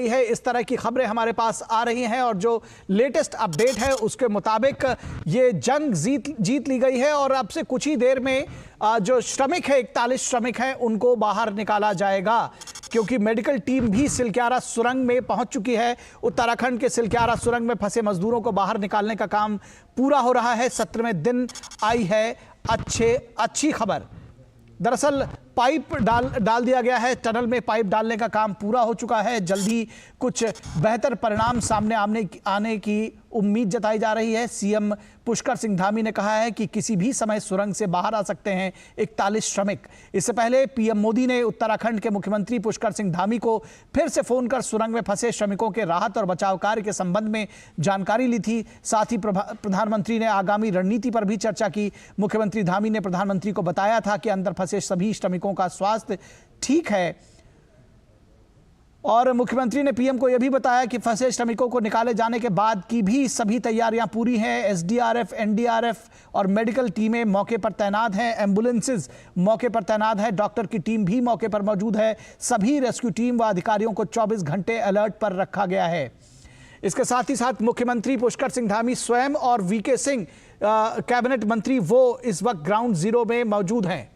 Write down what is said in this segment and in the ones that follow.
है। इस तरह की खबरें हमारे पास आ रही हैं और जो लेटेस्ट अपडेट है उसके मुताबिक ये जंग जीत ली गई है और अब से कुछ ही देर में जो श्रमिक है 41 श्रमिक हैं उनको बाहर निकाला जाएगा, क्योंकि मेडिकल टीम भी सिलक्यारा सुरंग में पहुंच चुकी है। उत्तराखंड के सिलक्यारा सुरंग में फंसे मजदूरों को बाहर निकालने का काम पूरा हो रहा है। 17वें दिन आई है अच्छी खबर। दरअसल पाइप डाल दिया गया है, टनल में पाइप डालने का काम पूरा हो चुका है। जल्दी कुछ बेहतर परिणाम सामने आने की उम्मीद जताई जा रही है। सीएम पुष्कर सिंह धामी ने कहा है कि किसी भी समय सुरंग से बाहर आ सकते हैं 41 श्रमिक। इससे पहले पीएम मोदी ने उत्तराखंड के मुख्यमंत्री पुष्कर सिंह धामी को फिर से फोन कर सुरंग में फंसे श्रमिकों के राहत और बचाव कार्य के संबंध में जानकारी ली थी। साथ ही प्रधानमंत्री ने आगामी रणनीति पर भी चर्चा की। मुख्यमंत्री धामी ने प्रधानमंत्री को बताया था कि अंदर फंसे सभी श्रमिकों का स्वास्थ्य ठीक है और मुख्यमंत्री ने पीएम को यह भी बताया कि फंसे श्रमिकों को निकाले जाने के बाद की भी सभी तैयारियां पूरी हैं। एसडीआरएफ, एनडीआरएफ और मेडिकल टीमें मौके पर तैनात हैं। एम्बुलेंसेज मौके पर तैनात है। डॉक्टर की टीम भी मौके पर मौजूद है। सभी रेस्क्यू टीम व अधिकारियों को 24 घंटे अलर्ट पर रखा गया है। इसके साथ ही साथ मुख्यमंत्री पुष्कर सिंह धामी स्वयं और वीके सिंह कैबिनेट मंत्री वो इस वक्त ग्राउंड जीरो में मौजूद हैं।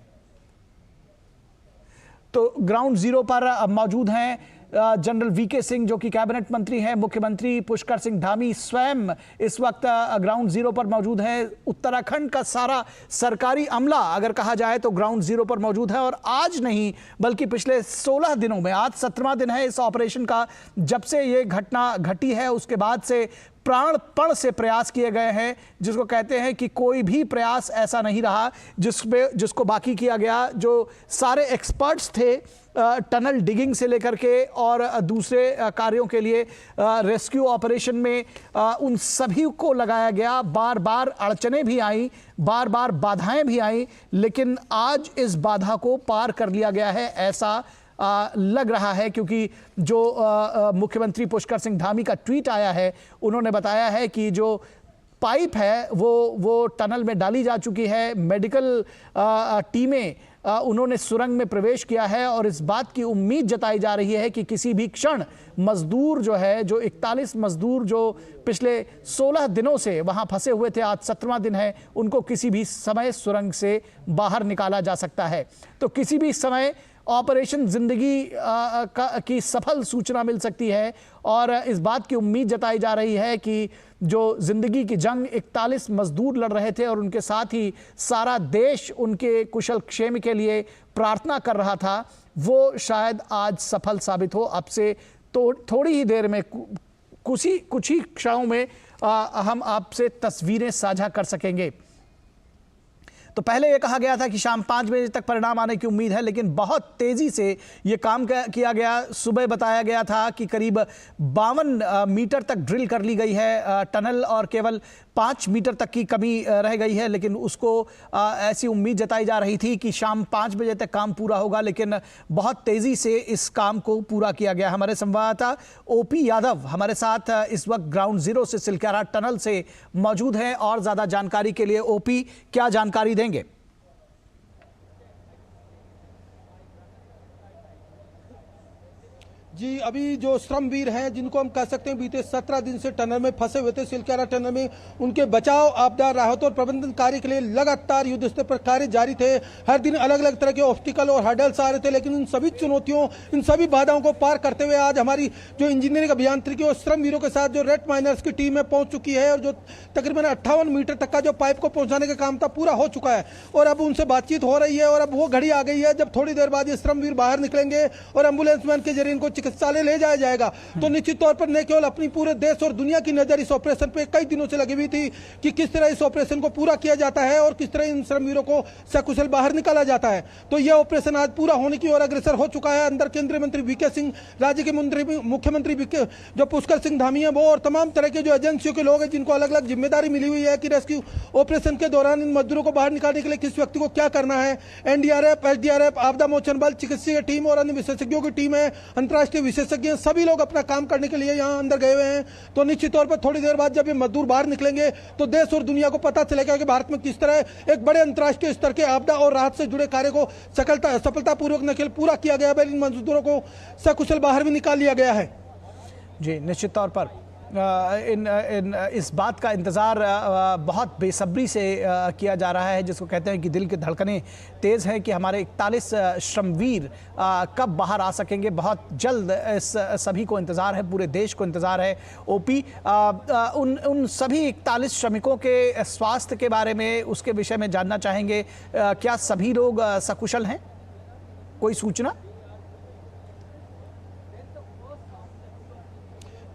तो ग्राउंड जीरो पर मौजूद हैं जनरल वीके सिंह जो कि कैबिनेट मंत्री हैं। मुख्यमंत्री पुष्कर सिंह धामी स्वयं इस वक्त ग्राउंड जीरो पर मौजूद है। उत्तराखंड का सारा सरकारी अमला अगर कहा जाए तो ग्राउंड जीरो पर मौजूद है और आज नहीं बल्कि पिछले 16 दिनों में, आज 17वां दिन है इस ऑपरेशन का। जब से ये घटना घटी है उसके बाद से प्राणपण से प्रयास किए गए हैं, जिसको कहते हैं कि कोई भी प्रयास ऐसा नहीं रहा जिसको बाकी किया गया। जो सारे एक्सपर्ट्स थे टनल डिगिंग से लेकर के और दूसरे कार्यों के लिए रेस्क्यू ऑपरेशन में उन सभी को लगाया गया। बार बार अड़चनें भी आई, बार बार बाधाएं भी आई, लेकिन आज इस बाधा को पार कर लिया गया है ऐसा लग रहा है, क्योंकि जो मुख्यमंत्री पुष्कर सिंह धामी का ट्वीट आया है उन्होंने बताया है कि जो पाइप है वो टनल में डाली जा चुकी है। मेडिकल टीमें उन्होंने सुरंग में प्रवेश किया है और इस बात की उम्मीद जताई जा रही है कि किसी भी क्षण मजदूर जो है, जो 41 मजदूर जो पिछले 16 दिनों से वहां फंसे हुए थे, आज 17वां दिन है, उनको किसी भी समय सुरंग से बाहर निकाला जा सकता है। तो किसी भी समय ऑपरेशन जिंदगी की सफल सूचना मिल सकती है और इस बात की उम्मीद जताई जा रही है कि जो जिंदगी की जंग 41 मजदूर लड़ रहे थे और उनके साथ ही सारा देश उनके कुशल क्षेम के लिए प्रार्थना कर रहा था, वो शायद आज सफल साबित हो। अब से तो थोड़ी ही देर में कुछ ही क्षणों में हम आपसे तस्वीरें साझा कर सकेंगे। तो पहले यह कहा गया था कि शाम 5 बजे तक परिणाम आने की उम्मीद है, लेकिन बहुत तेजी से यह काम किया गया। सुबह बताया गया था कि करीब 52 मीटर तक ड्रिल कर ली गई है टनल और केवल 5 मीटर तक की कमी रह गई है, लेकिन उसको ऐसी उम्मीद जताई जा रही थी कि शाम 5 बजे तक काम पूरा होगा, लेकिन बहुत तेजी से इस काम को पूरा किया गया। हमारे संवाददाता ओपी यादव हमारे साथ इस वक्त ग्राउंड जीरो से सिलक्यारा टनल से मौजूद हैं और ज्यादा जानकारी के लिए ओपी क्या जानकारी देंगे? जी, अभी जो श्रमवीर हैं जिनको हम कह सकते हैं बीते 17 दिन से टनल में फंसे हुए थे सिलक्यारा टनल में, उनके बचाव, आपदा राहत और प्रबंधन कार्य के लिए लगातार युद्ध स्तर पर कार्य जारी थे। हर दिन अलग अलग तरह के ऑब्स्टिकल और हर्डल्स आ रहे थे, लेकिन इन सभी चुनौतियों, इन सभी बाधाओं को पार करते हुए आज हमारी जो इंजीनियरिंग अभियांत्रिकी और श्रमवीरों के साथ जो रेड माइनर्स की टीम है पहुंच चुकी है और जो तकरीबन 58 मीटर तक का जो पाइप को पहुंचाने का काम था पूरा हो चुका है और अब उनसे बातचीत हो रही है और अब वो घड़ी आ गई है जब थोड़ी देर बाद ये श्रमवीर बाहर निकलेंगे और एम्बुलेंस मैन के जरिए इनको चिकित्सालय ले जाया जाएगा। तो निश्चित तौर पर न केवल अपनी पूरे देश और दुनिया की नजर इस ऑपरेशन पे कई दिनों से लगी हुई थी कि किस तरह इस ऑपरेशन को पूरा किया जाता है और किस तरह इन श्रमवीरों को सकुशल बाहर निकाला जाता है। तो यह ऑपरेशन आज पूरा होने की ओर अग्रसर हो चुका है। अंदर केंद्रीय मंत्री वीके सिंह, राज्य के मुख्यमंत्री जो पुष्कर सिंह धामी है, वो और तमाम तरह के जो एजेंसियों के लोग हैं जिनको अलग अलग जिम्मेदारी मिली हुई है कि रेस्क्यू ऑपरेशन के दौरान इन मजदूरों को बाहर निकालने के लिए किस व्यक्ति को क्या करना है। एनडीआरएफ, एसडीआरएफ, आपदा मोचन बल, चिकित्सीय टीम और अन्य विशेषज्ञों की टीम है, अंतर्राष्ट्रीय विशेषज्ञ, सभी लोग अपना काम करने के लिए यहाँ अंदर गए हुए हैं। तो निश्चित तौर पर थोड़ी देर बाद जब ये मजदूर बाहर निकलेंगे तो देश और दुनिया को पता चलेगा कि भारत में किस तरह एक बड़े अंतर्राष्ट्रीय स्तर के आपदा और राहत से जुड़े कार्य को सफलतापूर्वक न केवल पूरा किया गया बल्कि इन मजदूरों को सकुशल बाहर भी निकाल लिया गया है। जी, निश्चित तौर पर इस बात का इंतज़ार बहुत बेसब्री से किया जा रहा है, जिसको कहते हैं कि दिल की धड़कनें तेज़ हैं कि हमारे 41 श्रमवीर कब बाहर आ सकेंगे। बहुत जल्द इस सभी को इंतज़ार है, पूरे देश को इंतज़ार है। ओपी, उन सभी 41 श्रमिकों के स्वास्थ्य के बारे में, उसके विषय में जानना चाहेंगे। क्या सभी लोग सकुशल हैं? कोई सूचना?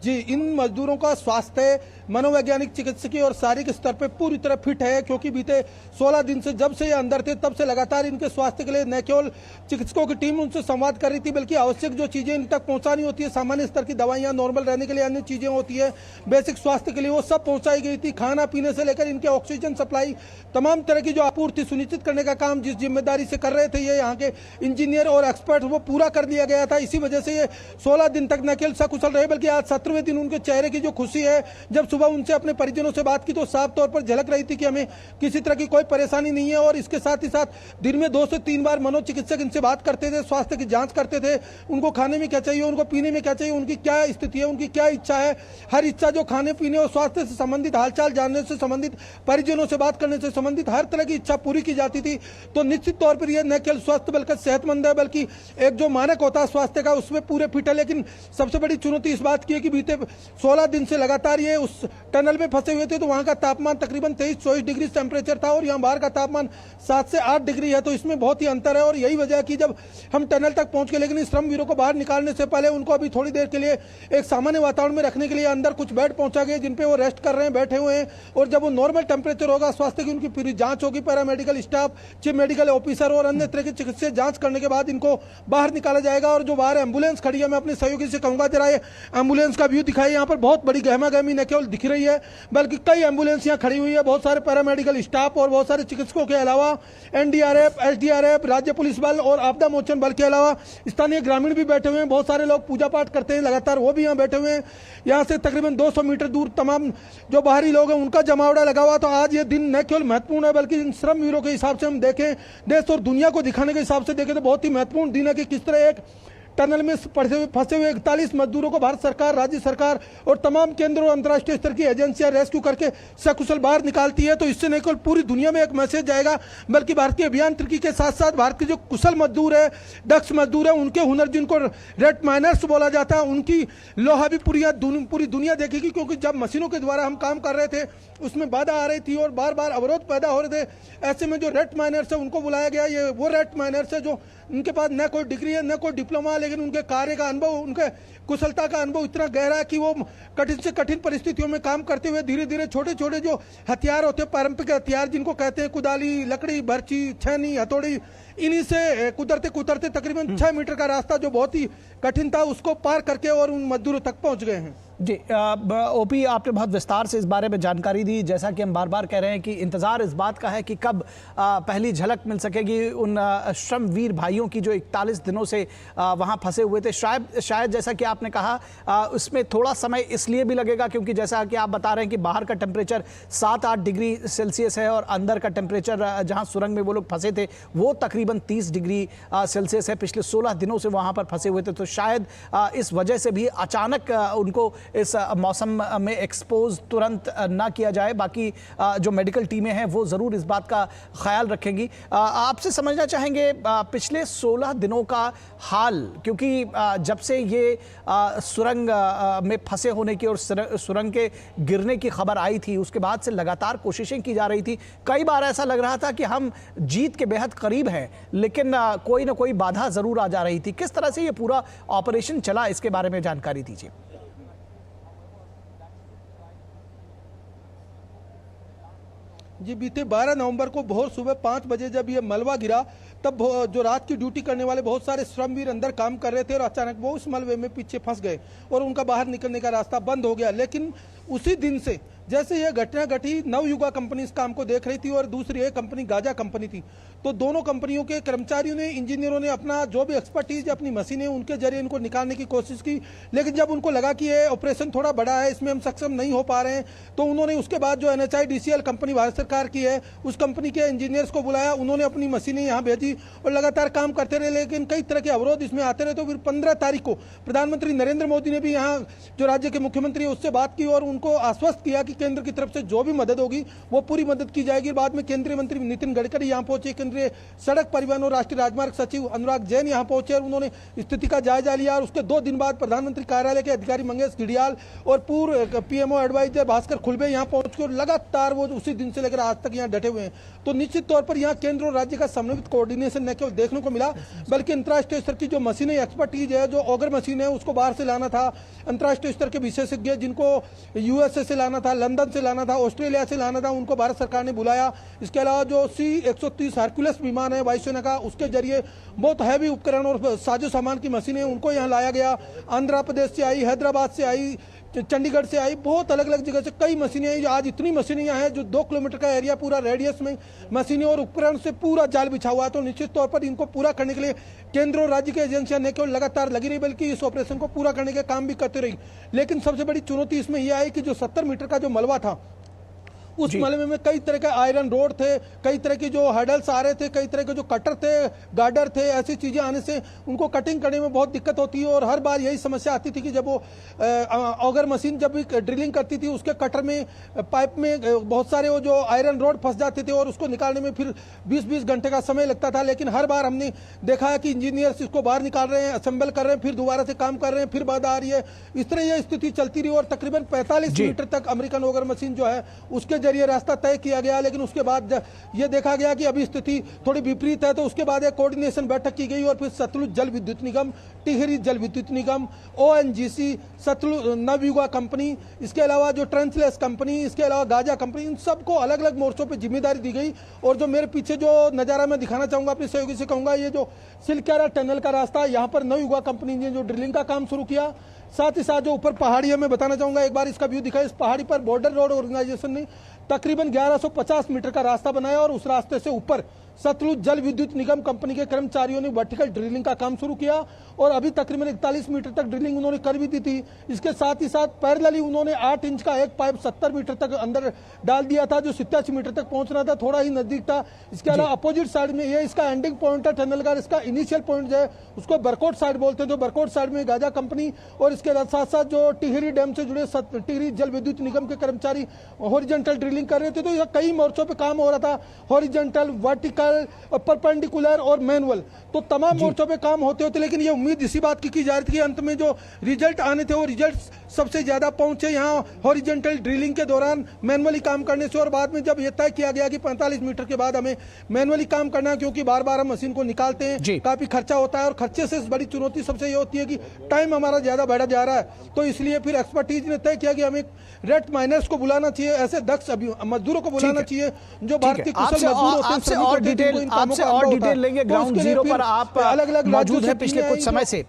जी, इन मजदूरों का स्वास्थ्य मनोवैज्ञानिक, चिकित्सकीय और शारीरिक स्तर पे पूरी तरह फिट है, क्योंकि बीते 16 दिन से जब से ये अंदर थे तब से लगातार इनके स्वास्थ्य के लिए न केवल चिकित्सकों की टीम उनसे संवाद कर रही थी, बल्कि आवश्यक जो चीजें इन तक पहुंचानी होती है, सामान्य स्तर की दवाइयां, नॉर्मल रहने के लिए अन्य चीजें होती है, बेसिक स्वास्थ्य के लिए, वो सब पहुंचाई गई थी। खाना पीने से लेकर इनके ऑक्सीजन सप्लाई, तमाम तरह की जो आपूर्ति सुनिश्चित करने का काम जिस जिम्मेदारी से कर रहे थे ये यहाँ के इंजीनियर और एक्सपर्ट, वो पूरा कर दिया गया था। इसी वजह से ये 16 दिन तक न केवल सकुशल रहे, बल्कि आज 17वें दिन उनके चेहरे की जो खुशी है, जब सुबह उनसे अपने परिजनों से बात की तो साफ तौर पर झलक रही थी कि हमें किसी तरह की कोई परेशानी नहीं है। और इसके साथ ही साथ दिन में 2 से 3 बार मनोचिकित्सक इनसे बात करते थे, स्वास्थ्य की जांच करते थे, उनको खाने में क्या चाहिए, उनको पीने में क्या चाहिए, उनकी क्या स्थिति है, उनकी क्या इच्छा है। हर इच्छा जो खाने पीने और स्वास्थ्य से संबंधित, हालचाल जानने से संबंधित, परिजनों से बात करने से संबंधित हर तरह की इच्छा पूरी की जाती थी। तो निश्चित तौर पर यह न केवल स्वस्थ बल्कि सेहतमंद है, बल्कि एक जो मानक होता है स्वास्थ्य का उसमें पूरे फिट है। लेकिन सबसे बड़ी चुनौती इस बात की है कि बीते 16 दिन से लगातार ये उस टनल में फंसे हुए थे, तो वहां का तापमान तकरीबन 23-24 डिग्री टेम्परेचर था और यहाँ बाहर का तापमान 7 से 8 डिग्री है। तो इसमें बहुत ही अंतर है और यही वजह है कि जब हम टनल तक पहुंच गए, लेकिन श्रमवीरों को बाहर निकालने से पहले उनको अभी थोड़ी देर के लिए एक सामान्य वातावरण में रखने के लिए अंदर कुछ बेड पहुंचा गए, जिन पे वो रेस्ट कर रहे हैं, बैठे हुए हैं। और जब वो नॉर्मल टेम्परेचर होगा, स्वास्थ्य की उनकी पूरी जांच होगी, paramedical staff, chief medical officer और अन्य तरह की चिकित्सीय जांच करने के बाद इनको बाहर निकाला जाएगा। और जो बाहर एम्बुलेंस खड़ी है, मैं अपने सहयोगी से कहूंगा जरा ये एम्बुलेंस का व्यू दिखाई। यहाँ पर बहुत बड़ी गहमा गहमी न केवल दिख रही है, बल्कि कई एम्बुलेंस यहाँ खड़ी हुई है, बहुत सारे पैरामेडिकल स्टाफ और बहुत सारे चिकित्सकों के अलावा एनडीआरएफ, एसडीआरएफ, राज्य पुलिस बल और आपदा मोचन बल के अलावा स्थानीय ग्रामीण भी बैठे हुए हैं। बहुत सारे लोग पूजा पाठ करते हैं लगातार, वो भी यहाँ बैठे हुए हैं। यहाँ से तकरीबन 200 मीटर दूर तमाम जो बाहरी लोग हैं उनका जमावड़ा लगा हुआ। तो आज ये दिन न केवल महत्वपूर्ण है, बल्कि इन श्रमवीरों के हिसाब से हम देखें, देश और दुनिया को दिखाने के हिसाब से देखें तो बहुत ही महत्वपूर्ण दिन है कि किस तरह एक टनल में फंसे हुए 41 मजदूरों को भारत सरकार, राज्य सरकार और तमाम केंद्र और अंतर्राष्ट्रीय स्तर की एजेंसियां रेस्क्यू करके सकुशल बाहर निकालती है। तो इससे न केवल पूरी दुनिया में एक मैसेज जाएगा, बल्कि भारतीय अभियांत्रिकी के साथ साथ भारत के जो कुशल मजदूर है, दक्ष मजदूर है, उनके हुनर, जिनको रेड माइनर्स बोला जाता है, उनकी लोहा भी पूरी दुनिया देखेगी। क्योंकि जब मशीनों के द्वारा हम काम कर रहे थे उसमें बाधा आ रही थी और बार बार अवरोध पैदा हो रहे थे। ऐसे में जो रेड माइनर्स है उनको बुलाया गया। ये वो रेड माइनर्स है जो उनके पास न कोई डिग्री है, न कोई डिप्लोमा, लेकिन उनके कार्य का अनुभव, उनके कुशलता का अनुभव इतना गहरा है कि वो कठिन से कठिन परिस्थितियों में काम करते हुए धीरे धीरे छोटे छोटे जो हथियार होते हैं, पारंपरिक हथियार जिनको कहते हैं कुदाली, लकड़ी, बर्ची, छेनी, हथौड़ी, इन्हीं से कुतरते तकरीबन 6 मीटर का रास्ता जो बहुत ही कठिन था उसको पार करके और उन मजदूरों तक पहुंच गए हैं। जी, ओपी, आपने बहुत विस्तार से इस बारे में जानकारी दी। जैसा कि हम बार बार कह रहे हैं कि इंतज़ार इस बात का है कि कब पहली झलक मिल सकेगी उन श्रमवीर भाइयों की जो 41 दिनों से वहाँ फंसे हुए थे। शायद जैसा कि आपने कहा उसमें थोड़ा समय इसलिए भी लगेगा क्योंकि जैसा कि आप बता रहे हैं कि बाहर का टेम्परेचर 7-8 डिग्री सेल्सियस है और अंदर का टेम्परेचर जहाँ सुरंग में वो लोग फंसे थे वो तकरीबन 30 डिग्री सेल्सियस है। पिछले 16 दिनों से वहाँ पर फंसे हुए थे, तो शायद इस वजह से भी अचानक उनको इस मौसम में एक्सपोज तुरंत ना किया जाए। बाकी जो मेडिकल टीमें हैं वो ज़रूर इस बात का ख्याल रखेंगी। आपसे समझना चाहेंगे पिछले 16 दिनों का हाल, क्योंकि जब से ये सुरंग में फंसे होने की और सुरंग के गिरने की खबर आई थी उसके बाद से लगातार कोशिशें की जा रही थी। कई बार ऐसा लग रहा था कि हम जीत के बेहद करीब हैं, लेकिन कोई ना कोई बाधा ज़रूर आ जा रही थी। किस तरह से ये पूरा ऑपरेशन चला, इसके बारे में जानकारी दीजिए। जी, बीते 12 नवंबर को भोर सुबह 5 बजे जब ये मलबा गिरा, तब जो रात की ड्यूटी करने वाले बहुत सारे श्रमवीर अंदर काम कर रहे थे और अचानक वो उस मलबे में पीछे फंस गए और उनका बाहर निकलने का रास्ता बंद हो गया। लेकिन उसी दिन से जैसे ये घटना घटी, नवयुगा कंपनी इस काम को देख रही थी और दूसरी एक कंपनी गाजा कंपनी थी। तो दोनों कंपनियों के कर्मचारियों ने, इंजीनियरों ने अपना जो भी एक्सपर्टीज, अपनी मशीनें, उनके जरिए इनको निकालने की कोशिश की। लेकिन जब उनको लगा कि ये ऑपरेशन थोड़ा बड़ा है, इसमें हम सक्षम नहीं हो पा रहे हैं, तो उन्होंने उसके बाद जो NHIDCL कंपनी भारत सरकार की है, उस कंपनी के इंजीनियर्स को बुलाया, उन्होंने अपनी मशीनें यहाँ भेजी और लगातार काम करते रहे। लेकिन कई तरह के अवरोध इसमें आते रहे। तो फिर 15 तारीख को प्रधानमंत्री नरेंद्र मोदी ने भी यहाँ जो राज्य के मुख्यमंत्री है उससे बात की और उनको आश्वस्त किया कि केंद्र की तरफ से जो भी मदद होगी वो पूरी मदद की जाएगी। बाद में केंद्रीय मंत्री नितिन गडकरी यहाँ पहुंचे, केंद्रीय सड़क परिवहन और राष्ट्रीय राजमार्ग सचिव अनुराग जैन यहाँ पहुंचे और उन्होंने स्थिति का जायजा लिया। और उसके 2 दिन बाद प्रधानमंत्री कार्यालय के अधिकारी मंगेश घिडियाल और पूर्व PMO एडवाइजर भास्कर खुलबे यहाँ पहुंचकर लगातार वो उसी दिन से लेकर आज तक यहाँ डटे हुए हैं। तो निश्चित तौर पर यहाँ केंद्र और राज्य का समन्वित कोऑर्डिनेशन न केवल देखने को मिला, बल्कि अंतर्राष्ट्रीय स्तर की जो मशीनें, एक्सपर्टीज है, जो ऑगर मशीन है, उसको बाहर से लाना था। अंतर्राष्ट्रीय स्तर के विशेषज्ञ जिनको USA से लाना था, लंदन से लाना था, ऑस्ट्रेलिया से लाना था, उनको भारत सरकार ने बुलाया। इसके अलावा जो C-130 हरक्यूलिस विमान है वायुसेना का, उसके जरिए बहुत हैवी उपकरण और साजो सामान की मशीनें उनको यहाँ लाया गया। आंध्र प्रदेश से आई, हैदराबाद से आई, चंडीगढ़ से आई, बहुत अलग अलग जगह से कई मशीनें आई। आज इतनी मशीनें यहाँ हैं जो 2 किलोमीटर का एरिया पूरा रेडियस में मशीनें और उपकरण से पूरा जाल बिछा हुआ है। तो निश्चित तौर पर इनको पूरा करने के लिए केंद्र और राज्य की एजेंसियां न केवल लगातार लगी रही, बल्कि इस ऑपरेशन को पूरा करने के काम भी करती रही। लेकिन सबसे बड़ी चुनौती इसमें यह आई कि जो 70 मीटर का जो मलबा था, उस मलबे में कई तरह के आयरन रोड थे, कई तरह की जो हर्डल्स आ रहे थे, कई तरह के जो कटर थे, गार्डर थे, ऐसी चीजें आने से उनको कटिंग करने में बहुत दिक्कत होती है। और हर बार यही समस्या आती थी कि जब वो ऑगर मशीन जब भी ड्रिलिंग करती थी, उसके कटर में, पाइप में बहुत सारे वो जो आयरन रोड फंस जाते थे और उसको निकालने में फिर 20-20 घंटे का समय लगता था। लेकिन हर बार हमने देखा है कि इंजीनियर्स इसको बाहर निकाल रहे हैं, असेंबल कर रहे हैं, फिर दोबारा से काम कर रहे हैं, फिर बाधा आ रही है। इस तरह यह स्थिति चलती रही और तकरीबन 45 मीटर तक अमेरिकन ऑगर मशीन जो है उसके जरिए रास्ता तय किया गया। लेकिन उसके बाद यह देखा गया कि अभी स्थिति थोड़ी विपरीत है, तो उसके बाद एक कोऑर्डिनेशन बैठक की गई और फिर सतलुज जल विद्युत निगम, टिहरी जल विद्युत निगम, ONGC, सतलुज नवयुगा कंपनी, इसके अलावा जो ट्रांसलेस कंपनी, इसके अलावा गाजा कंपनी, इन सबको अलग अलग मोर्चों पर जिम्मेदारी दी गई। और जो मेरे पीछे जो नजारा मैं दिखाना चाहूंगा अपने सहयोगी से कहूंगा, ये जो सिलक्यारा टनल का रास्ता, यहाँ पर नवयुगा कंपनी ने जो ड्रिलिंग का काम शुरू किया, साथ ही साथ जो ऊपर पहाड़ी है, मैं बताना चाहूंगा, एक बार इसका व्यू दिखाई। इस पहाड़ी पर बॉर्डर रोड ऑर्गेनाइजेशन ने तकरीबन 1150 मीटर का रास्ता बनाया और उस रास्ते से ऊपर सतलुज जल विद्युत निगम कंपनी के कर्मचारियों ने वर्टिकल ड्रिलिंग का काम शुरू किया और अभी तकरीबन 41 मीटर तक ड्रिलिंग उन्होंने कर भी दी थी। इसके साथ ही साथ पैरेलली उन्होंने 8 इंच का एक पाइप 70 मीटर तक अंदर डाल दिया था, जो 87 मीटर तक पहुंचना था, थोड़ा ही नजदीक था। इसके अलावा अपोजिट साइड में ये इसका एंडिंग पॉइंट है टनल का, इसका इनिशियल पॉइंट जो है उसको बरकोट साइड बोलते हैं, जो बरकोट साइड में गाजा कंपनी और इसके साथ साथ जो टिहरी डैम से जुड़े टिहरी जल विद्युत निगम के कर्मचारी हॉरिजॉन्टल ड्रिलिंग कर रहे थे। तो यह कई मोर्चों पे काम हो रहा था, हॉरिजॉन्टल, वर्टिकल, परपेंडिकुलर और मैनुअल, तो तमाम मोर्चों पे काम होते होते। लेकिन ये उम्मीद इसी बात की जा रही थी कि अंत में जो रिजल्ट आने थे वो रिजल्ट सबसे ज्यादा पहुंचे यहाँ हॉरिजॉन्टल ड्रिलिंग के दौरान मैनुअली काम करने से। और बाद में जब ये तय किया गया कि 45 मीटर के बाद हमें मैनुअली काम करना है, क्योंकि बार बार हम मशीन को निकालते हैं, काफी खर्चा होता है और खर्चे से बड़ी चुनौती सबसे ये होती है कि टाइम हमारा ज्यादा बढ़ा जा रहा है। तो इसलिए फिर एक्सपर्टीज ने तय किया कि हमें रेट माइनर्स को बुलाना चाहिए, ऐसे दक्ष मजदूरों को बुलाना चाहिए जो भारतीय कुशल मजदूर होते हैं। आपसे और डिटेल लेंगे। ग्राउंड जीरो पर आप अलग अलग मौजूद हैं पिछले कुछ समय से,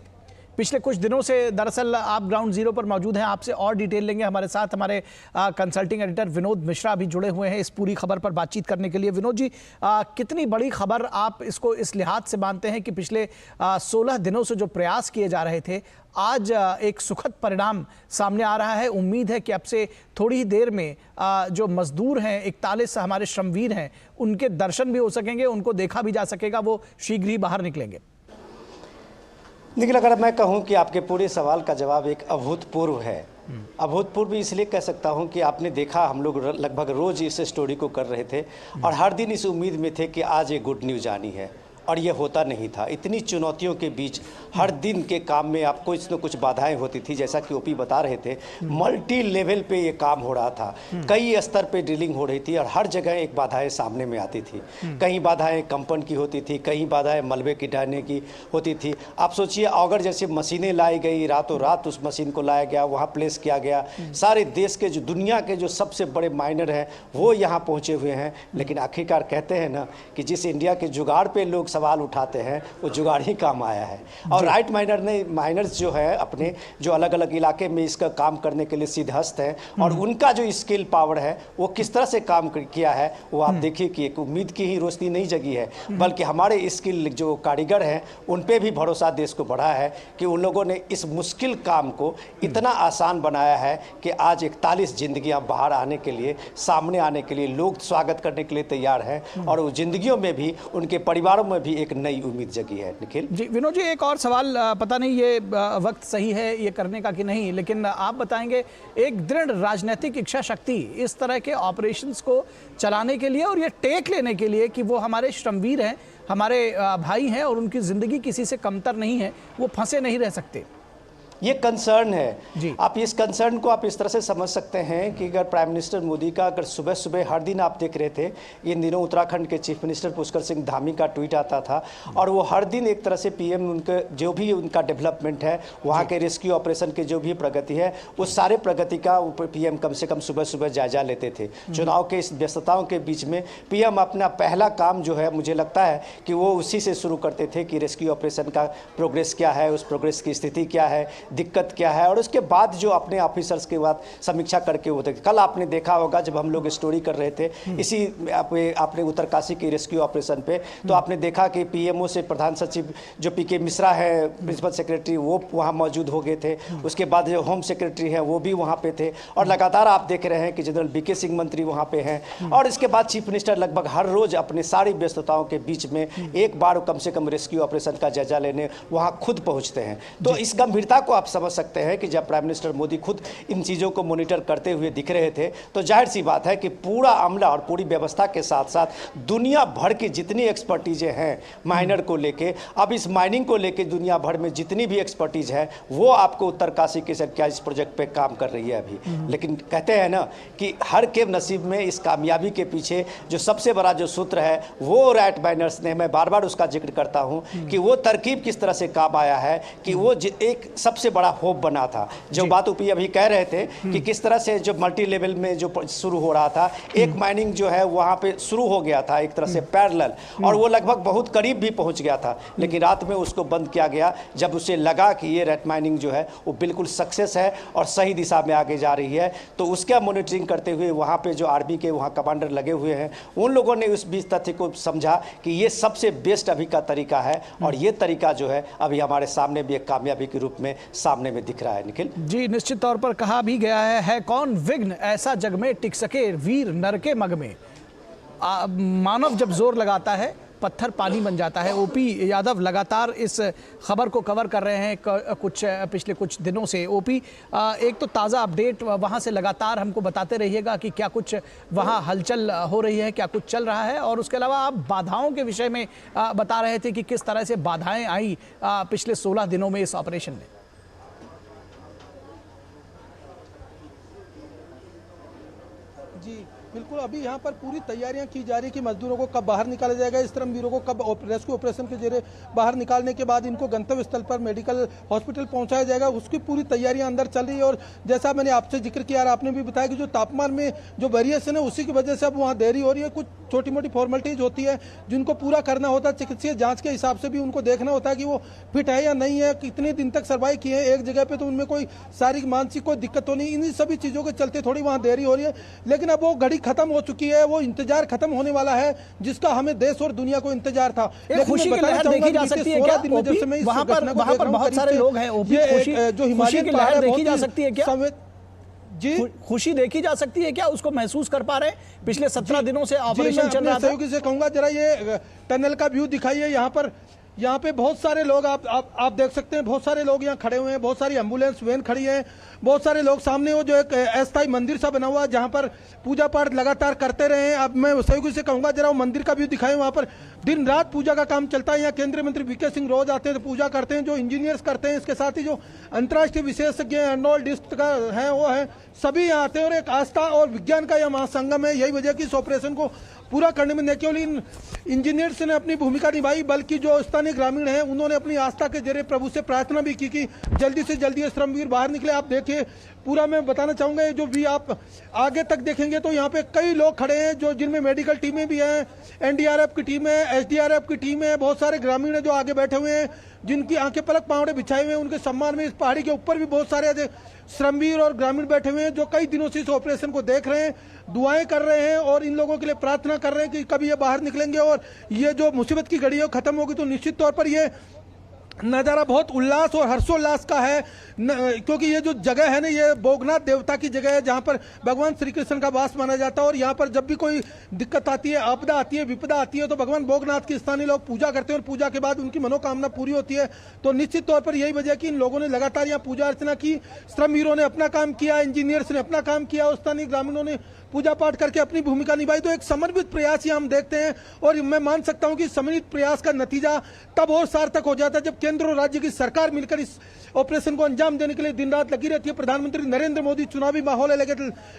पिछले कुछ दिनों से दरअसल आप ग्राउंड जीरो पर मौजूद हैं। आपसे और डिटेल लेंगे। हमारे साथ हमारे कंसल्टिंग एडिटर विनोद मिश्रा भी जुड़े हुए हैं इस पूरी खबर पर बातचीत करने के लिए। विनोद जी, कितनी बड़ी खबर आप इसको इस लिहाज से मानते हैं कि पिछले 16 दिनों से जो प्रयास किए जा रहे थे, आज एक सुखद परिणाम सामने आ रहा है? उम्मीद है कि अब से थोड़ी ही देर में जो मजदूर हैं, 41 हमारे श्रमवीर हैं, उनके दर्शन भी हो सकेंगे, उनको देखा भी जा सकेगा, वो शीघ्र ही बाहर निकलेंगे। लेकिन अगर मैं कहूं कि आपके पूरे सवाल का जवाब एक अभूतपूर्व है। अभूतपूर्व इसलिए कह सकता हूं कि आपने देखा, हम लोग लगभग रोज इस स्टोरी को कर रहे थे और हर दिन इस उम्मीद में थे कि आज ये गुड न्यूज़ आनी है, और ये होता नहीं था। इतनी चुनौतियों के बीच हर दिन के काम में आपको कुछ न कुछ बाधाएं होती थी। जैसा कि ओपी बता रहे थे, मल्टी लेवल पे ये काम हो रहा था, कई स्तर पे ड्रिलिंग हो रही थी और हर जगह एक बाधाएं सामने में आती थी। कहीं बाधाएं कंपन की होती थी, कहीं बाधाएं मलबे गिराने की होती थी। आप सोचिए, ऑगर जैसे मशीनें लाई गई, रातों रात उस मशीन को लाया गया, वहाँ प्लेस किया गया। सारे देश के जो दुनिया के जो सबसे बड़े माइनर हैं वो यहाँ पहुँचे हुए हैं। लेकिन आखिरकार कहते हैं ना कि जिस इंडिया के जुगाड़ पर लोग सवाल उठाते हैं वो जुगाड़ी काम आया है। और राइट माइनर्स जो है अपने जो अलग अलग इलाके में इसका काम करने के लिए सिद्धहस्त हैं, और उनका जो स्किल पावर है वो किस तरह से काम किया है वो आप देखिए कि एक उम्मीद की ही रोशनी नहीं जगी है, बल्कि हमारे स्किल जो कारीगर हैं उन पे भी भरोसा देश को बढ़ा है कि उन लोगों ने इस मुश्किल काम को इतना आसान बनाया है कि आज 41 जिंदगियां बाहर आने के लिए, सामने आने के लिए, लोग स्वागत करने के लिए तैयार हैं, और वो जिंदगियों में भी, उनके परिवारों में भी एक नई उम्मीद जगी है। निखिल जी, विनोद जी, एक और सवाल, पता नहीं ये वक्त सही है ये करने का कि नहीं, लेकिन आप बताएंगे, एक दृढ़ राजनीतिक इच्छा शक्ति इस तरह के ऑपरेशंस को चलाने के लिए और ये टेक लेने के लिए कि वो हमारे श्रमवीर हैं, हमारे भाई हैं और उनकी ज़िंदगी किसी से कमतर नहीं है, वो फंसे नहीं रह सकते। ये कंसर्न है जी। आप इस कंसर्न को आप इस तरह से समझ सकते हैं कि अगर प्राइम मिनिस्टर मोदी का अगर सुबह सुबह हर दिन आप देख रहे थे, इन दिनों उत्तराखंड के चीफ मिनिस्टर पुष्कर सिंह धामी का ट्वीट आता था, और वो हर दिन एक तरह से पीएम उनके जो भी उनका डेवलपमेंट है, वहाँ के रेस्क्यू ऑपरेशन की जो भी प्रगति है, उस सारे प्रगति का पीएम कम से कम सुबह सुबह जायजा लेते थे। चुनाव के इस व्यस्तताओं के बीच में पीएम अपना पहला काम जो है, मुझे लगता है कि वो उसी से शुरू करते थे कि रेस्क्यू ऑपरेशन का प्रोग्रेस क्या है, उस प्रोग्रेस की स्थिति क्या है, दिक्कत क्या है, और उसके बाद जो अपने ऑफिसर्स के बाद समीक्षा करके होते। कल आपने देखा होगा जब हम लोग स्टोरी कर रहे थे इसी आपने उत्तरकाशी के रेस्क्यू ऑपरेशन पे, तो आपने देखा कि पीएमओ से प्रधान सचिव जो पीके मिश्रा है, प्रिंसिपल सेक्रेटरी, वो वहाँ मौजूद हो गए थे। उसके बाद जो होम सेक्रेटरी हैं वो भी वहाँ पे थे, और लगातार आप देख रहे हैं कि जनरल बीके सिंह मंत्री वहाँ पे हैं, और इसके बाद चीफ मिनिस्टर लगभग हर रोज अपने सारी व्यस्तताओं के बीच में एक बार कम से कम रेस्क्यू ऑपरेशन का जायजा लेने वहाँ खुद पहुँचते हैं। तो इस गंभीरता को आप समझ सकते हैं कि जब प्राइम मिनिस्टर मोदी खुद इन चीज़ों को मॉनिटर करते हुए दिख रहे थे, तो जाहिर सी बात है कि पूरा अमला और पूरी व्यवस्था के साथ साथ दुनिया भर की जितनी एक्सपर्टीजें हैं माइनर को लेके, अब इस माइनिंग को लेके दुनिया भर में जितनी भी एक्सपर्टीज है वो आपको उत्तरकाशी के सरकार इस प्रोजेक्ट पे काम कर रही है अभी। लेकिन कहते हैं ना कि हर के नसीब में इस कामयाबी के पीछे जो सबसे बड़ा जो सूत्र है वो राइट माइनर्स ने, मैं बार बार उसका जिक्र करता हूँ कि वो तरकीब किस तरह से काम आया है कि वो एक सबसे बड़ा होप बना था। जो बात ऊपी अभी कह रहे थे कि किस तरह से जो मल्टी लेवल में जो शुरू हो रहा था, एक माइनिंग जो है वहाँ पे शुरू हो गया था एक तरह से पैरेलल, और वो लगभग बहुत करीब भी पहुँच गया था, लेकिन रात में उसको बंद किया गया जब उसे लगा कि ये रेट माइनिंग जो है वो बिल्कुल सक्सेस है और सही दिशा में आगे जा रही है। तो उसका मॉनिटरिंग करते हुए वहाँ पे जो आर्मी के वहाँ कमांडर लगे हुए हैं, उन लोगों ने उस बीच तथ्य को समझा कि ये सबसे बेस्ट अभी का तरीका है, और ये तरीका जो है अभी हमारे सामने भी एक कामयाबी के रूप में सामने में दिख रहा है। निखिल जी, निश्चित तौर पर कहा भी गया है कौन विघ्न ऐसा जग में टिक सके, वीर नर के मग में। मानव जब जोर लगाता है पत्थर पानी बन जाता है। ओपी यादव लगातार इस खबर को कवर कर रहे हैं पिछले कुछ दिनों से। ओपी, एक तो ताज़ा अपडेट वहाँ से लगातार हमको बताते रहिएगा कि क्या कुछ वहाँ हलचल हो रही है, क्या कुछ चल रहा है, और उसके अलावा आप बाधाओं के विषय में बता रहे थे कि किस तरह से बाधाएं आई पिछले 16 दिनों में इस ऑपरेशन में। जी बिल्कुल, अभी यहाँ पर पूरी तैयारियां की जा रही कि मजदूरों को कब बाहर निकाला जाएगा, इस श्रमवीरों को कब रेस्क्यू ऑपरेशन के जरिए बाहर निकालने के बाद इनको गंतव्य स्थल पर मेडिकल हॉस्पिटल पहुंचाया जाएगा, उसकी पूरी तैयारियां अंदर चल रही है। और जैसा मैंने आपसे जिक्र किया, आपने भी बताया कि जो तापमान में जो वेरिएशन है उसी की वजह से अब वहाँ देरी हो रही है। कुछ छोटी मोटी फॉर्मेलिटीज होती है जिनको पूरा करना होता है, चिकित्सीय जाँच के हिसाब से भी उनको देखना होता है कि वो फिट है या नहीं है, कितने दिन तक सर्वाइव किए हैं एक जगह पर, तो उनमें कोई शारीरिक मानसिक कोई दिक्कत तो नहीं। इन सभी चीज़ों के चलते थोड़ी वहाँ देरी हो रही है, लेकिन अब वो घड़ी खत्म हो चुकी है, वो इंतजार खत्म होने वाला है जिसका हमें देश और दुनिया को इंतजार था। खुशी की लहर देखी जा सकती है क्या? वहाँ पर बहुत सारे लोग हैं, जो हिमालय की लहर देखी जा सकती है क्या? जी, खुशी देखी जा सकती है क्या? उसको महसूस कर पा रहे हैं? पिछले 17 दिनों से ऑपरेशन चल रहा था। सहयोगी से कहूंगा जरा ये टनल का व्यू दिखाइए। यहाँ पे बहुत सारे लोग आप देख सकते हैं, बहुत सारे लोग यहाँ खड़े हुए हैं, बहुत सारी एम्बुलेंस वैन खड़ी है, बहुत सारे लोग सामने वो जो एक अस्थायी मंदिर सा बना हुआ है जहाँ पर पूजा पाठ लगातार करते रहे हैं। अब मैं सहयोगी से कहूँगा जरा वो मंदिर का व्यू दिखाएं। वहाँ पर दिन रात पूजा का काम चलता है। यहाँ केंद्रीय मंत्री वीके सिंह रोज आते हैं तो पूजा करते हैं, जो इंजीनियर्स करते हैं, इसके साथ ही जो अंतर्राष्ट्रीय विशेषज्ञ एंडोल डिस्ट्रिक्ट का है वो है, सभी यहाँ आते हैं। और एक आस्था और विज्ञान का यह महासंगम है। यही वजह की इस ऑपरेशन को पूरा करने में न केवल इन इंजीनियर्स ने अपनी भूमिका निभाई, बल्कि जो स्थानीय ग्रामीण हैं उन्होंने अपनी आस्था के जरिए प्रभु से प्रार्थना भी की कि जल्दी से जल्दी ये श्रमवीर बाहर निकले। आप देखिए पूरा मैं बताना चाहूंगा। ये जो भी आप आगे तक देखेंगे तो यहाँ पे कई लोग खड़े हैं जो जिनमें मेडिकल टीमें भी हैं, एनडीआरएफ की टीम है, एसडीआरएफ की टीम है, बहुत सारे ग्रामीण है जो आगे बैठे हुए हैं, जिनकी आंखें पलक पावड़े बिछाए हुए हैं। उनके सम्मान में इस पहाड़ी के ऊपर भी बहुत सारे ऐसे श्रमवीर और ग्रामीण बैठे हुए हैं जो कई दिनों से इस ऑपरेशन को देख रहे हैं, दुआएं कर रहे हैं और इन लोगों के लिए प्रार्थना कर रहे हैं कि कभी ये बाहर निकलेंगे और ये जो मुसीबत की घड़ी है खत्म होगी। तो निश्चित तौर पर ये नज़ारा बहुत उल्लास और हर्षोल्लास का है, क्योंकि ये जो जगह है ना, ये बोगनाथ देवता की जगह है जहाँ पर भगवान श्री कृष्ण का वास माना जाता है। और यहाँ पर जब भी कोई दिक्कत आती है, आपदा आती है, विपदा आती है, तो भगवान बोगनाथ के स्थानीय लोग पूजा करते हैं और पूजा के बाद उनकी मनोकामना पूरी होती है। तो निश्चित तौर पर यही वजह कि इन लोगों ने लगातार यहाँ पूजा अर्चना की, श्रमवीरों ने अपना काम किया, इंजीनियर्स ने अपना काम किया और स्थानीय ग्रामीणों ने पूजा पाठ करके अपनी भूमिका निभाई। तो एक समन्वित प्रयास ही हम देखते हैं और मैं मान सकता हूं कि समन्वित प्रयास का नतीजा तब और सार्थक हो जाता है जब केंद्र और राज्य की सरकार मिलकर इस ऑपरेशन को अंजाम देने के लिए दिन रात लगी रहती है। प्रधानमंत्री नरेंद्र मोदी चुनावी माहौल है,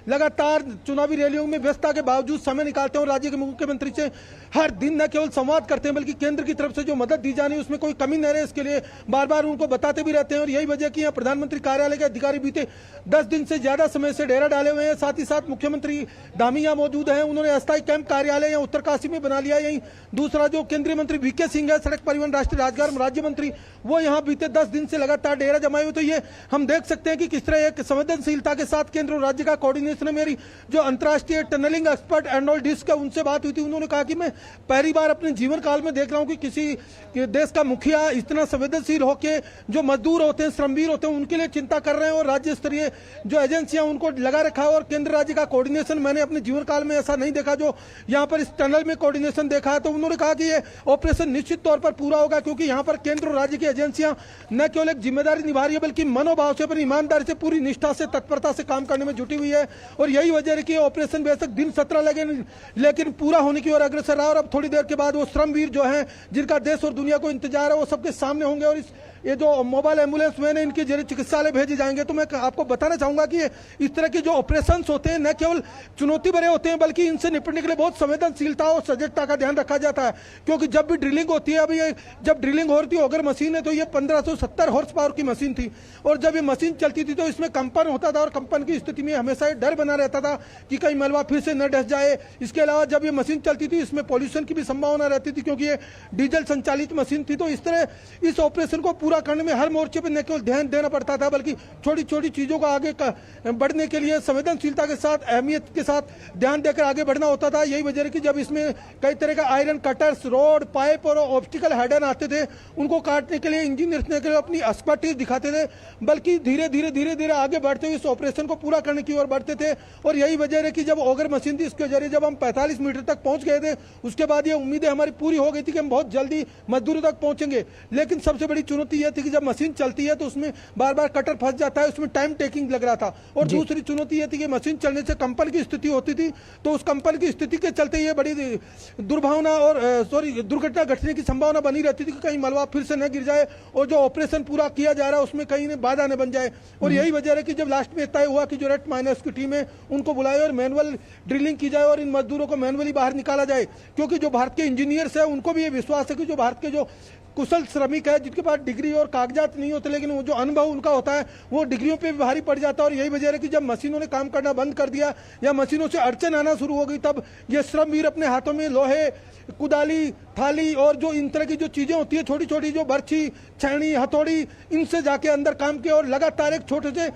लगातार चुनावी रैलियों में व्यस्तता के बावजूद समय निकालते हैं और राज्य के मुख्यमंत्री से हर दिन न केवल संवाद करते हैं बल्कि केंद्र की तरफ से जो मदद दी जानी उसमें कोई कमी न रहे इसके लिए बार बार उनको बताते भी रहते हैं। और यही वजह की यहाँ प्रधानमंत्री कार्यालय के अधिकारी बीते 10 दिन से ज्यादा समय से डेरा डाले हुए हैं। साथ ही साथ मुख्यमंत्री धामी यहाँ मौजूद हैं, उन्होंने अस्थायी कैंप कार्यालय यहाँ उत्तरकाशी में बना लिया। यही दूसरा जो केंद्रीय मंत्री वीके सिंह है, सड़क परिवहन राष्ट्रीय राजमार्ग राज्य मंत्री, वो यहाँ बीते 10 दिन से लगातार डेरा जमाए हुए। तो ये हम देख सकते हैं कि किस तरह एक संवेदनशीलता के साथ केंद्र और राज्य का कोऑर्डिनेशन है। मेरी जो अंतर्राष्ट्रीय टनलिंग एक्सपर्ट एर्नोल्ड डिस्क है उनसे बात हुई थी, उन्होंने कहा कि मैं पहली बार अपने जीवन काल में देख रहा हूं कि किसी देश का मुखिया इतना संवेदनशील होके जो मजदूर होते हैं, श्रमवीर होते हैं, उनके लिए चिंता कर रहे हैं और राज्य स्तरीय जो एजेंसियां उनको लगा रखा है। और केंद्र राज्य का कोऑर्डिनेशन मैंने अपने जीवन काल में ऐसा नहीं देखा जो यहाँ पर इस टनल में कोऑर्डिनेशन देखा है। तो उन्होंने कहा कि ये ऑपरेशन निश्चित तौर पर पूरा होगा क्योंकि यहाँ पर केंद्र और राज्य की एजेंसियां न केवल एक जिम्मेदारी निभा रही है बल्कि मनोभाव से, अपनी ईमानदारी से, पूरी निष्ठा से, तत्परता से काम करने में जुटी हुई है। और यही वजह है कि ऑपरेशन बेशक दिन 17 लगे लेकिन पूरा होने की ओर अग्रसर रहा। और अब थोड़ी देर के बाद वो श्रमवीर जो हैं जिनका देश और दुनिया को इंतजार है वो सबके सामने होंगे और ये जो मोबाइल एम्बुलेंस वैन है इनके जरिए चिकित्सालय भेजे जाएंगे। तो मैं आपको बताना चाहूंगा कि इस तरह के जो ऑपरेशंस होते हैं न केवल चुनौती भरे होते हैं बल्कि इनसे निपटने के लिए बहुत संवेदनशीलता और सजगता का ध्यान रखा जाता है। क्योंकि जब भी ड्रिलिंग होती है, अभी जब ड्रिलिंग हो रही थी ऑगर मशीन है तो ये 1570 हॉर्स पावर की मशीन थी और जब ये मशीन चलती थी तो इसमें कंपन होता था और कंपन की स्थिति में हमेशा डर बना रहता था कि कहीं मलबा फिर से न धस जाए। इसके अलावा जब ये मशीन चलती थी इसमें पॉल्यूशन की भी संभावना रहती थी क्योंकि ये डीजल संचालित मशीन थी। तो इस तरह इस ऑपरेशन को पूरा करने में हर मोर्चे पर न केवल ध्यान देना पड़ता था बल्कि छोटी छोटी चीजों को आगे बढ़ने के लिए संवेदनशीलता के साथ, अहमियत के साथ ध्यान देकर आगे बढ़ना होता था। यही वजह है कि जब इसमें कई तरह का आयरन कटर्स, रोड, पाइप और ऑब्स्टिकल हेडर आते थे उनको काटने के लिए इंजीनियर्स ने अपनी एक्सपर्टीज दिखाते थे बल्कि धीरे धीरे आगे बढ़ते हुए इस ऑपरेशन को पूरा करने की ओर बढ़ते थे। और यही वजह है कि जब ऑगर मशीन थी इसके जरिए जब हम 45 मीटर तक पहुंच गए थे उसके बाद ये उम्मीदें हमारी पूरी हो गई थी कि हम बहुत जल्दी मजदूरों तक पहुंचेंगे। लेकिन सबसे बड़ी चुनौती यह थी कि जब मशीन चलती है तो उसमें बार बार कटर फंस जाता है, उसमें टाइम टेकिंग लग रहा था। और दूसरी चुनौती यह थी कि मशीन चलने से कंपन की स्थिति होती थी तो उस कंपन की स्थिति के चलते ये बड़ी दुर्भावना और दुर्घटना घटने की संभावना बनी रहती थी कि कहीं मलबा फिर से न गिर जाए और जो ऑपरेशन पूरा किया जा रहा है उसमें कहीं बाधा न बन जाए। और यही वजह है कि जब लास्ट में तय हुआ कि जो रेड माइनस की टीम है उनको बुलाए और मैनुअल ड्रिलिंग की जाए और इन मजदूरों को मैनुअली बाहर निकाला जाए क्योंकि जो भारत के इंजीनियर्स है उनको भी ये विश्वास है कि जो भारत के जो कुशल श्रमिक है जिनके पास डिग्री और कागजात नहीं होते लेकिन वो जो अनुभव उनका होता है वो डिग्रियों पे भी भारी पड़ जाता है। और यही वजह है कि जब मशीनों ने काम करना बंद कर दिया या मशीनों से अड़चन आना शुरू हो गई तब ये श्रमवीर अपने हाथों में लोहे, कुदाली, थाली और जो इन तरह की जो चीजें होती है छोटी छोटी जो बर्छी, छेनी, हथौड़ी, इनसे जाके अंदर काम किया और लगातार एक छोटे से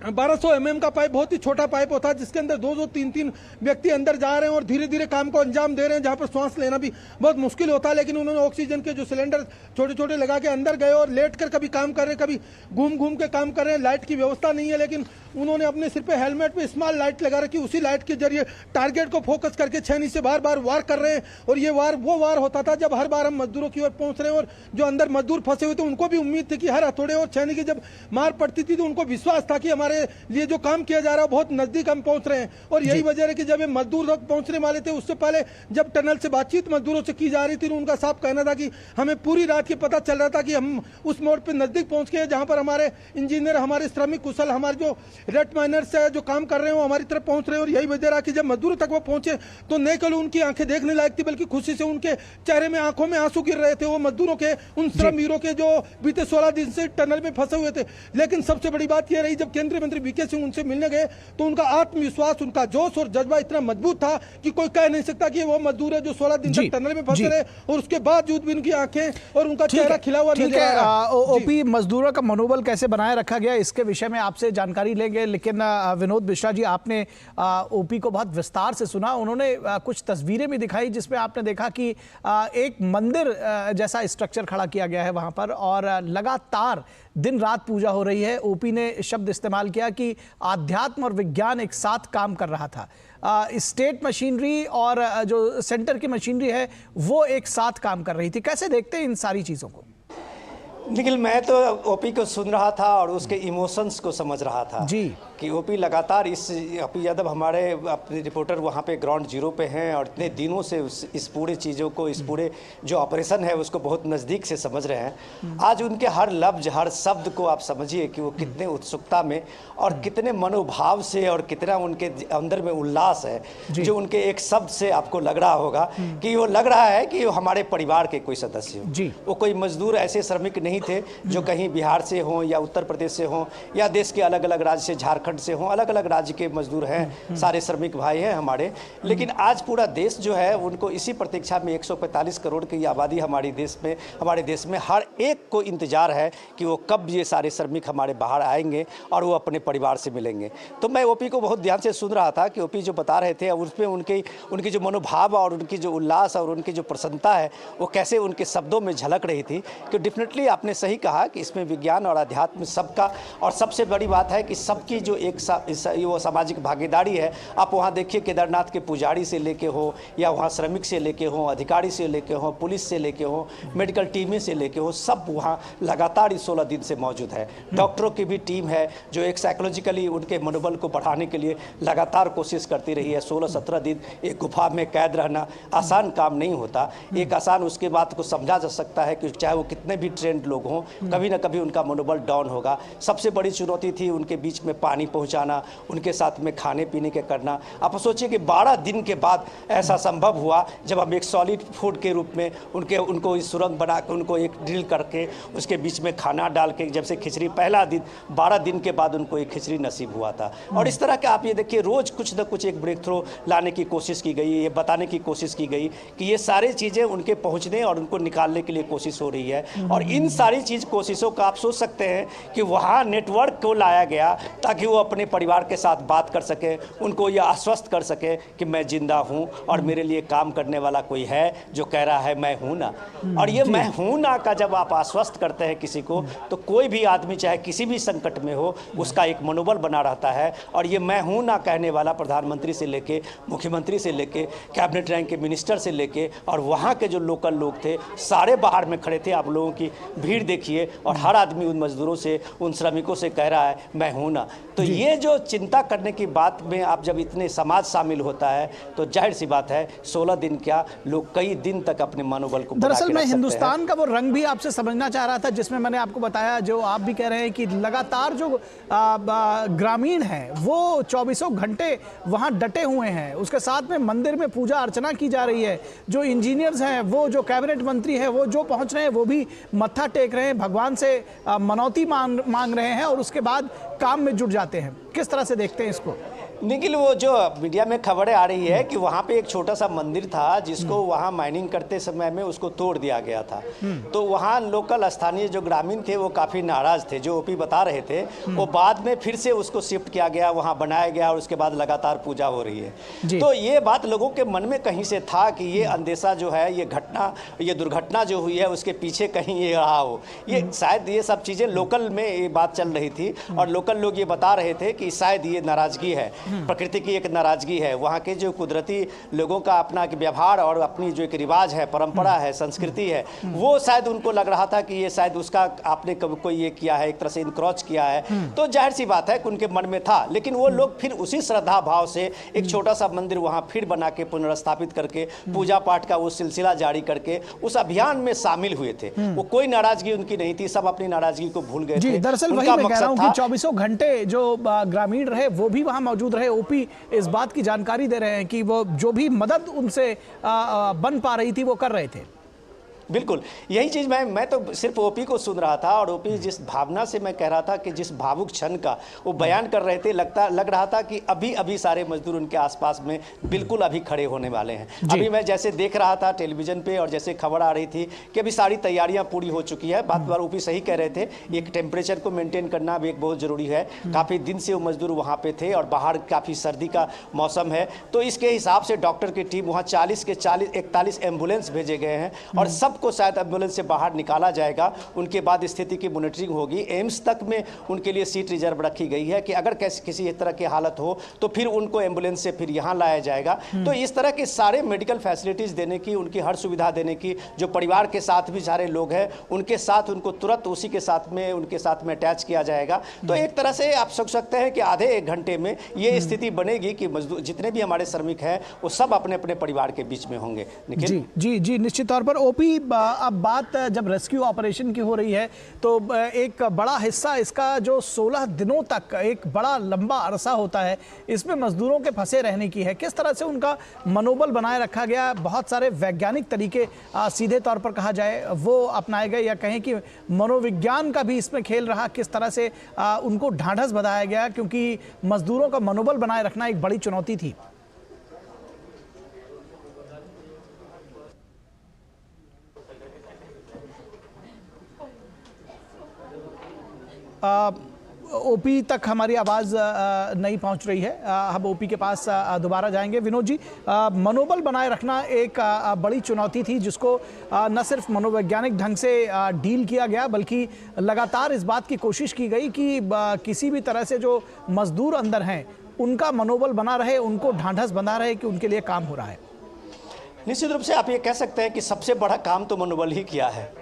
1200 mm का पाइप, बहुत ही छोटा पाइप होता है जिसके अंदर 2-2, 3-3 व्यक्ति अंदर जा रहे हैं और धीरे धीरे काम को अंजाम दे रहे हैं जहां पर सांस लेना भी बहुत मुश्किल होता है। लेकिन उन्होंने ऑक्सीजन के जो सिलेंडर छोटे छोटे लगा के अंदर गए और लेट कर कभी काम कर रहे हैं, कभी घूम घूम के काम कर रहे हैं। लाइट की व्यवस्था नहीं है लेकिन उन्होंने अपने सिर पे हेलमेट पे स्मॉल लाइट लगा रखी, उसी लाइट के जरिए टारगेट को फोकस करके छेनी से बार बार वार कर रहे हैं। और ये वार वो वार होता था जब हर बार हम मजदूरों की ओर पहुंच रहे हैं और जो अंदर मजदूर फंसे हुए थे उनको भी उम्मीद थी कि हर हथौड़े और छेनी की जब मार पड़ती थी तो उनको विश्वास था कि हमारे लिए जो काम किया जा रहा है बहुत नजदीक हम पहुंच रहे हैं। और यही वजह है कि जब ये मजदूर लोग पहुंचने वाले थे उससे पहले जब टनल से बातचीत मजदूरों से की जा रही थी उनका साफ कहना था कि हमें पूरी रात की पता चल रहा था कि हम उस मोड़ पे नजदीक पहुंच गए जहां पर हमारे इंजीनियर, हमारे श्रमिक कुशल, हमारे जो रेट माइनर से जो काम कर रहे हैं वो हमारी तरफ पहुंच रहे हैं, और यही वजह रहा कि जब मजदूरों तक वो पहुंचे तो न केवल उनकी आंखें देखने लायक थी बल्कि खुशी से उनके चेहरे में आंखों में आंसू गिर रहे थे, वो मजदूरों के, उन श्रमवीरों के जो बीते 16 दिन से टनल में फंसे हुए थे। लेकिन सबसे बड़ी बात यह रही, जब केंद्रीय मंत्री वीके सिंह उनसे मिलने गए तो उनका आत्मविश्वास, उनका जोश और जज्बा इतना मजबूत था कि कोई कह नहीं सकता कि वो मजदूर है जो 16 दिन तक टनल में फंसे रहे, और उसके बावजूद भी उनकी आंखें और उनका चेहरा खिला हुआ नजर आ रहा है। ओपी, मजदूरों का मनोबल कैसे बनाए रखा गया, इसके विषय में आपसे जानकारी लेंगे, लेकिन विनोद मिश्रा जी, आपने ओपी को बहुत विस्तार से सुना। उन्होंने कुछ तस्वीरें भी दिखाई जिसमें आपने देखा कि एक मंदिर जैसा स्ट्रक्चर खड़ा किया गया है वहां पर, और लगातार दिन रात पूजा हो रही है। ओपी ने शब्द इस्तेमाल किया कि आध्यात्म और विज्ञान एक साथ काम कर रहा था। स्टेट मशीनरी और जो सेंटर की मशीनरी है वो एक साथ काम कर रही थी। कैसे देखते हैं इन सारी चीजों को? निखिल, मैं तो ओपी को सुन रहा था और उसके इमोशंस को समझ रहा था जी, कि ओपी लगातार ओपी यादव हमारे अपने रिपोर्टर वहाँ पे ग्राउंड जीरो पे हैं और इतने दिनों से इस पूरे चीज़ों को, इस पूरे जो ऑपरेशन है उसको बहुत नज़दीक से समझ रहे हैं। आज उनके हर लफ्ज, हर शब्द को आप समझिए कि वो कितने उत्सुकता में और कितने मनोभाव से और कितना उनके अंदर में उल्लास है, जो उनके एक शब्द से आपको लग रहा होगा कि वो लग रहा है कि वो हमारे परिवार के कोई सदस्य हो। वो कोई मजदूर, ऐसे श्रमिक नहीं थे जो कहीं बिहार से हों या उत्तर प्रदेश से हों या देश के अलग अलग राज्य से, झारखंड से हों, अलग अलग राज्य के मजदूर हैं, सारे श्रमिक भाई हैं हमारे। लेकिन आज पूरा देश जो है उनको इसी प्रतीक्षा में, 145 करोड़ की आबादी हमारे देश में हर एक को इंतजार है कि वो कब ये सारे श्रमिक हमारे बाहर आएंगे और वो अपने परिवार से मिलेंगे। तो मैं ओपी को बहुत ध्यान से सुन रहा था कि ओपी जो बता रहे थे उसमें उनकी जो मनोभाव और उनकी जो उल्लास और उनकी जो प्रसन्नता है वो कैसे उनके शब्दों में झलक रही थी। कि डेफिनेटली आपने सही कहा कि इसमें विज्ञान और अध्यात्म सबका, और सबसे बड़ी बात है कि सबकी जो एक वो सामाजिक भागीदारी है। आप वहाँ देखिए, केदारनाथ के पुजारी से लेके हो या वहाँ श्रमिक से लेके हो, अधिकारी से लेके हो, पुलिस से लेके हो, मेडिकल टीमें से लेके हो, सब वहाँ लगातार इस 16 दिन से मौजूद है। डॉक्टरों की भी टीम है जो एक साइकोलॉजिकली उनके मनोबल को बढ़ाने के लिए लगातार कोशिश करती रही है। 16-17 दिन एक गुफा में कैद रहना आसान काम नहीं होता। एक आसान उसके बात को समझा जा सकता है कि चाहे वो कितने भी ट्रेंड लोग हों, कभी ना कभी उनका मनोबल डाउन होगा। सबसे बड़ी चुनौती थी उनके बीच में पानी पहुंचाना, उनके साथ में खाने पीने के करना। आप सोचिए कि 12 दिन के बाद ऐसा संभव हुआ जब हम एक सॉलिड फूड के रूप में उनको इस सुरंग बना के, उनको एक ड्रिल करके उसके बीच में खाना डाल के, जब से खिचड़ी पहला दिन 12 दिन के बाद उनको एक खिचड़ी नसीब हुआ था। और इस तरह के आप ये देखिए, रोज़ कुछ न कुछ एक ब्रेक थ्रू लाने की कोशिश की गई, ये बताने की कोशिश की गई कि ये सारी चीज़ें उनके पहुँचने और उनको निकालने के लिए कोशिश हो रही है। और इन सारी कोशिशों का आप सोच सकते हैं कि वहाँ नेटवर्क को लाया गया ताकि वो अपने परिवार के साथ बात कर सके, उनको ये आश्वस्त कर सके कि मैं जिंदा हूँ और मेरे लिए काम करने वाला कोई है जो कह रहा है मैं हूँ ना। और ये मैं हूँ ना का जब आप आश्वस्त करते हैं किसी को, तो कोई भी आदमी चाहे किसी भी संकट में हो उसका एक मनोबल बना रहता है। और ये मैं हूँ ना कहने वाला प्रधानमंत्री से लेके, मुख्यमंत्री से लेके, कैबिनेट रैंक के मिनिस्टर से लेके और वहाँ के जो लोकल लोग थे सारे बाहर में खड़े थे। आप लोगों की भीड़ देखिए, और हर आदमी उन मजदूरों से, उन श्रमिकों से कह रहा है मैं हूं ना। तो ये जो चिंता करने की बात में आप जब इतने समाज शामिल होता है तो जाहिर सी बात है 16 दिन क्या, लोग कई दिन तक अपने मनोबल को बना के रख सकते हैं। दरअसल मैं हिंदुस्तान का वो रंग भी आपसे समझना चाह रहा था जिसमें मैंने आपको बताया, जो आप भी कह रहे हैं कि लगातार जो ग्रामीण हैं वो 24 घंटे वहाँ डटे हुए हैं, उसके साथ में मंदिर में पूजा अर्चना की जा रही है। जो इंजीनियर्स हैं, वो जो कैबिनेट मंत्री हैं, वो जो पहुँच रहे हैं वो भी मत्था टेक रहे हैं, भगवान से मनौती मांग रहे हैं और उसके बाद काम में जुट जाते हैं। किस तरह से देखते हैं इसको? निखिल, वो जो मीडिया में खबरें आ रही है कि वहाँ पे एक छोटा सा मंदिर था जिसको वहाँ माइनिंग करते समय में उसको तोड़ दिया गया था। तो वहाँ लोकल स्थानीय जो ग्रामीण थे वो काफ़ी नाराज़ थे। जो ओपी बता रहे थे वो बाद में फिर से उसको शिफ्ट किया गया, वहाँ बनाया गया और उसके बाद लगातार पूजा हो रही है। तो ये बात लोगों के मन में कहीं से था कि ये अंदेशा जो है, ये दुर्घटना जो हुई है उसके पीछे कहीं ये रहा हो। ये शायद ये सब चीज़ें लोकल में ये बात चल रही थी और लोकल लोग ये बता रहे थे कि शायद ये नाराज़गी है। प्रकृति की एक नाराजगी है, वहाँ के जो कुदरती लोगों का अपना एक व्यवहार और अपनी जो एक रिवाज है, परंपरा है, संस्कृति है, वो शायद उनको लग रहा था कि ये शायद उसका आपने कभी कोई ये किया है, एक तरह से इनक्रॉच किया है, तो जाहिर सी बात है कि उनके मन में था। लेकिन वो लोग फिर उसी श्रद्धा भाव से एक छोटा सा मंदिर वहाँ फिर बना के पुनर्स्थापित करके पूजा पाठ का वो सिलसिला जारी करके उस अभियान में शामिल हुए थे। वो कोई नाराजगी उनकी नहीं थी, सब अपनी नाराजगी को भूल गए थे। दरअसल वही मैं कह रहा हूं कि 24 घंटे जो ग्रामीण रहे वो भी वहां मौजूद रहे। ओपी इस बात की जानकारी दे रहे हैं कि वो जो भी मदद उनसे बन पा रही थी वो कर रहे थे। बिल्कुल यही चीज़ मैं तो सिर्फ ओपी को सुन रहा था, और ओपी जिस भावना से मैं कह रहा था कि जिस भावुक क्षण का वो बयान कर रहे थे, लग रहा था कि अभी अभी सारे मजदूर उनके आसपास में बिल्कुल अभी खड़े होने वाले हैं। अभी मैं जैसे देख रहा था टेलीविजन पे और जैसे खबर आ रही थी कि अभी सारी तैयारियां पूरी हो चुकी है। बात बार ओपी सही कह रहे थे, एक टेम्परेचर को मेंटेन करना भी एक बहुत ज़रूरी है। काफ़ी दिन से वो मजदूर वहाँ पे थे और बाहर काफ़ी सर्दी का मौसम है, तो इसके हिसाब से डॉक्टर की टीम वहाँ 41 एम्बुलेंस भेजे गए हैं और सब को शायद एम्बुलेंस से बाहर निकाला जाएगा। उनके बाद स्थिति की मॉनिटरिंग होगी। एम्स तक में उनके लिए सीट रिजर्व रखी गई है कि अगर किसी तरह की हालत हो तो फिर उनको एम्बुलेंस से फिर यहाँ लाया जाएगा। तो इस तरह के सारे मेडिकल फैसिलिटीज देने की, उनकी हर सुविधा देने की, जो परिवार के साथ भी सारे लोग हैं उनके साथ उनको तुरंत उसी के साथ में उनके साथ में अटैच किया जाएगा। तो एक तरह से आप सोच सकते हैं कि आधे एक घंटे में ये स्थिति बनेगी कि मजदूर जितने भी हमारे श्रमिक हैं वो सब अपने अपने परिवार के बीच में होंगे। जी जी जी निश्चित तौर पर। ओपी अब बात जब रेस्क्यू ऑपरेशन की हो रही है तो एक बड़ा हिस्सा इसका जो 16 दिनों तक एक बड़ा लंबा अरसा होता है, इसमें मजदूरों के फंसे रहने की है। किस तरह से उनका मनोबल बनाए रखा गया? बहुत सारे वैज्ञानिक तरीके सीधे तौर पर कहा जाए वो अपनाए गए, या कहें कि मनोविज्ञान का भी इसमें खेल रहा। किस तरह से उनको ढांढस बंधाया गया, क्योंकि मजदूरों का मनोबल बनाए रखना एक बड़ी चुनौती थी। ओपी तक हमारी आवाज़ नहीं पहुंच रही है। हम ओपी के पास दोबारा जाएंगे। विनोद जी, मनोबल बनाए रखना एक बड़ी चुनौती थी जिसको न सिर्फ मनोवैज्ञानिक ढंग से डील किया गया बल्कि लगातार इस बात की कोशिश की गई कि किसी भी तरह से जो मजदूर अंदर हैं उनका मनोबल बना रहे, उनको ढांढस बंधा रहे कि उनके लिए काम हो रहा है। निश्चित रूप से आप ये कह सकते हैं कि सबसे बड़ा काम तो मनोबल ही किया है।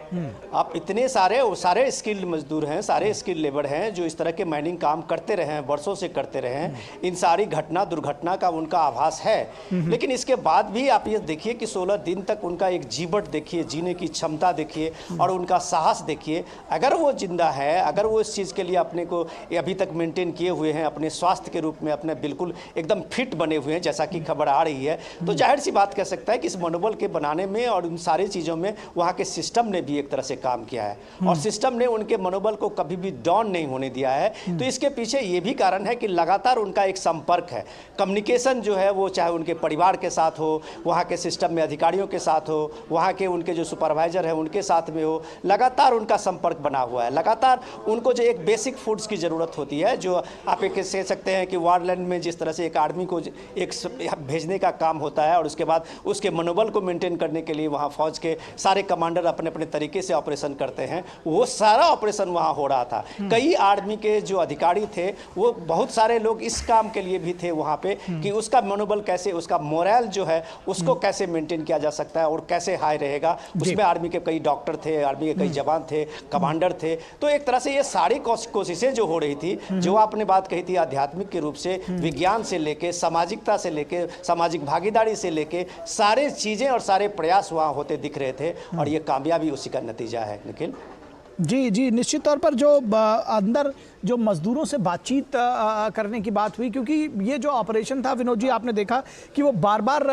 आप इतने सारे स्किल्ड मजदूर हैं, सारे स्किल्ड लेबर हैं जो इस तरह के माइनिंग काम करते रहे हैं, वर्षों से करते रहे हैं। इन सारी दुर्घटना का उनका आभास है, लेकिन इसके बाद भी आप ये देखिए कि 16 दिन तक उनका एक जीवट देखिए, जीने की क्षमता देखिए और उनका साहस देखिए। अगर वो जिंदा है, अगर वो इस चीज़ के लिए अपने को अभी तक मेंटेन किए हुए हैं, अपने स्वास्थ्य के रूप में अपने बिल्कुल एकदम फिट बने हुए हैं जैसा कि खबर आ रही है, तो जाहिर सी बात कह सकता है कि इस मनोबल के बनाने में और उन सारी चीज़ों में वहाँ के सिस्टम ने भी एक तरह से काम किया है और सिस्टम ने उनके मनोबल को कभी भी डाउन नहीं होने दिया है। तो इसके पीछे ये भी कारण है कि लगातार उनका एक संपर्क है, कम्युनिकेशन जो है वो चाहे उनके परिवार के साथ हो, वहाँ के सिस्टम में अधिकारियों के साथ हो, वहाँ के उनके जो सुपरवाइजर हैं उनके साथ में हो, लगातार उनका संपर्क बना हुआ है। लगातार उनको जो एक बेसिक फूड्स की ज़रूरत होती है, जो आप एक कह सकते हैं कि वारलैंड में जिस तरह से एक आर्मी को एक भेजने का काम होता है और उसके बाद उसके मनोबल को मेंटेन करने के लिए वहाँ फौज के सारे कमांडर अपने अपने तरीके से ऑपरेशन करते हैं, वो सारा ऑपरेशन वहाँ हो रहा था। कई आर्मी के जो अधिकारी थे वो बहुत सारे लोग इस काम के लिए भी थे वहाँ पे कि उसका मनोबल कैसे, उसका मोरल जो है उसको कैसे मेंटेन किया जा सकता है और कैसे हाई रहेगा। उसमें आर्मी के कई डॉक्टर थे, आर्मी के कई जवान थे, कमांडर थे। तो एक तरह से ये सारी कोशिशें जो हो रही थी, जो आपने बात कही थी आध्यात्मिक के रूप से, विज्ञान से लेके, सामाजिकता से लेके, सामाजिक भागीदारी से लेके सारे चीज़ें और सारे प्रयास वहाँ होते दिख रहे थे और ये कामयाबी उसी का नतीजा है। निखिल जी जी निश्चित तौर पर जो अंदर जो मजदूरों से बातचीत करने की बात हुई, क्योंकि ये जो ऑपरेशन था विनोद जी आपने देखा कि वो बार बार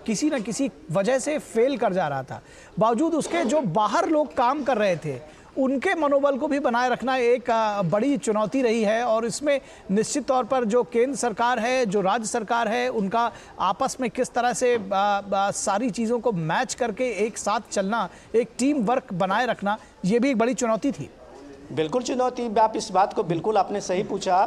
किसी न किसी वजह से फेल कर जा रहा था। बावजूद उसके जो बाहर लोग काम कर रहे थे उनके मनोबल को भी बनाए रखना एक बड़ी चुनौती रही है और इसमें निश्चित तौर पर जो केंद्र सरकार है, जो राज्य सरकार है, उनका आपस में किस तरह से सारी चीज़ों को मैच करके एक साथ चलना, एक टीम वर्क बनाए रखना, ये भी एक बड़ी चुनौती थी। बिल्कुल चुनौती, आप इस बात को बिल्कुल आपने सही पूछा,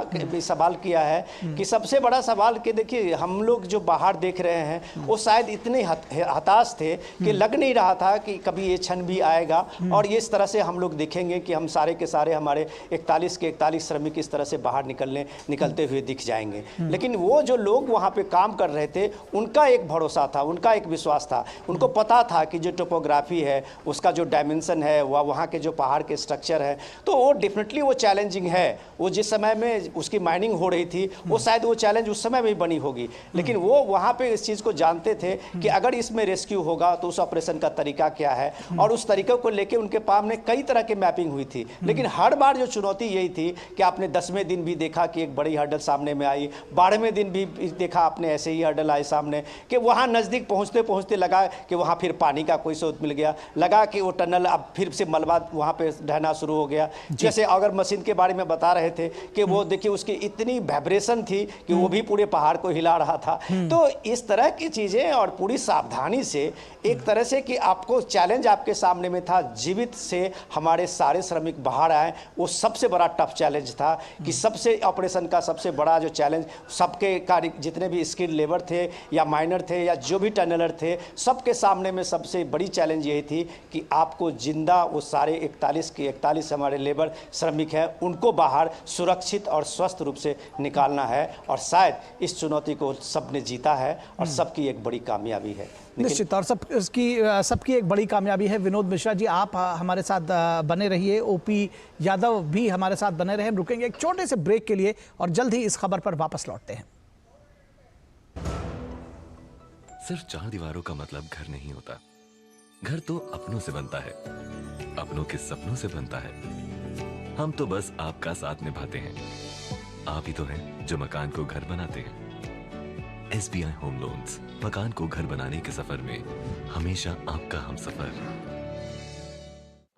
सवाल किया है कि सबसे बड़ा सवाल कि देखिए हम लोग जो बाहर देख रहे हैं वो शायद इतने हताश थे कि लग नहीं रहा था कि कभी ये क्षण भी आएगा और ये इस तरह से हम लोग देखेंगे कि हम सारे के सारे हमारे 41 के 41 श्रमिक इस तरह से बाहर निकलते हुए दिख जाएंगे। लेकिन वो जो लोग वहाँ पे काम कर रहे थे उनका एक भरोसा था, उनका एक विश्वास था, उनको पता था कि जो टोपोग्राफी है उसका जो डायमेंशन है वहाँ के जो पहाड़ के स्ट्रक्चर है तो वो डेफिनेटली वो चैलेंजिंग है। वो जिस समय में उसकी माइनिंग हो रही थी वो शायद वो चैलेंज उस समय में बनी होगी, लेकिन वो वहाँ पे इस चीज़ को जानते थे कि अगर इसमें रेस्क्यू होगा तो उस ऑपरेशन का तरीका क्या है और उस तरीके को लेके उनके पास में कई तरह की मैपिंग हुई थी। लेकिन हर बार जो चुनौती यही थी कि आपने 10वें दिन भी देखा कि एक बड़ी हर्डल सामने में आई, 12वें दिन भी देखा आपने ऐसे ही हर्डल आए सामने कि वहाँ नज़दीक पहुँचते पहुँचते लगा कि वहाँ फिर पानी का कोई स्रोत मिल गया, लगा कि वो टनल अब फिर से मलबा वहाँ पे ढहना शुरू हो गया। जैसे अगर मशीन के बारे में बता रहे थे कि वो देखिए उसकी इतनी वाइब्रेशन थी कि वो भी पूरे पहाड़ को हिला रहा था। तो इस तरह की चीज़ें और पूरी सावधानी से एक तरह से कि आपको चैलेंज आपके सामने में था, जीवित से हमारे सारे श्रमिक बाहर आए, वो सबसे बड़ा टफ चैलेंज था कि सबसे ऑपरेशन का सबसे बड़ा जो चैलेंज सबके कार्य जितने भी स्किल्ड लेबर थे या माइनर थे या जो भी टनलर थे सबके सामने में सबसे बड़ी चैलेंज यही थी कि आपको जिंदा वो सारे 41 के 41 हमारे लेबर श्रमिक हैं उनको बाहर सुरक्षित और स्वस्थ रूप से निकालना है। और शायद इस चुनौती को सबने जीता है और सबकी एक बड़ी कामयाबी है। निश्चित और सबकी एक बड़ी कामयाबी है। विनोद मिश्रा जी आप हमारे साथ बने रहिए, ओपी यादव भी हमारे साथ बने रहे। हम रुकेंगे एक छोटे से ब्रेक के लिए और जल्द ही इस खबर पर वापस लौटते हैं। सिर्फ 4 दीवारों का मतलब घर नहीं होता, घर तो अपनों से बनता है, अपनों के सपनों से बनता है। हम तो बस आपका साथ निभाते हैं, आप ही तो हैं जो मकान को घर बनाते हैं। SBI होम लोन्स, मकान को घर बनाने के सफर में हमेशा आपका हमसफर।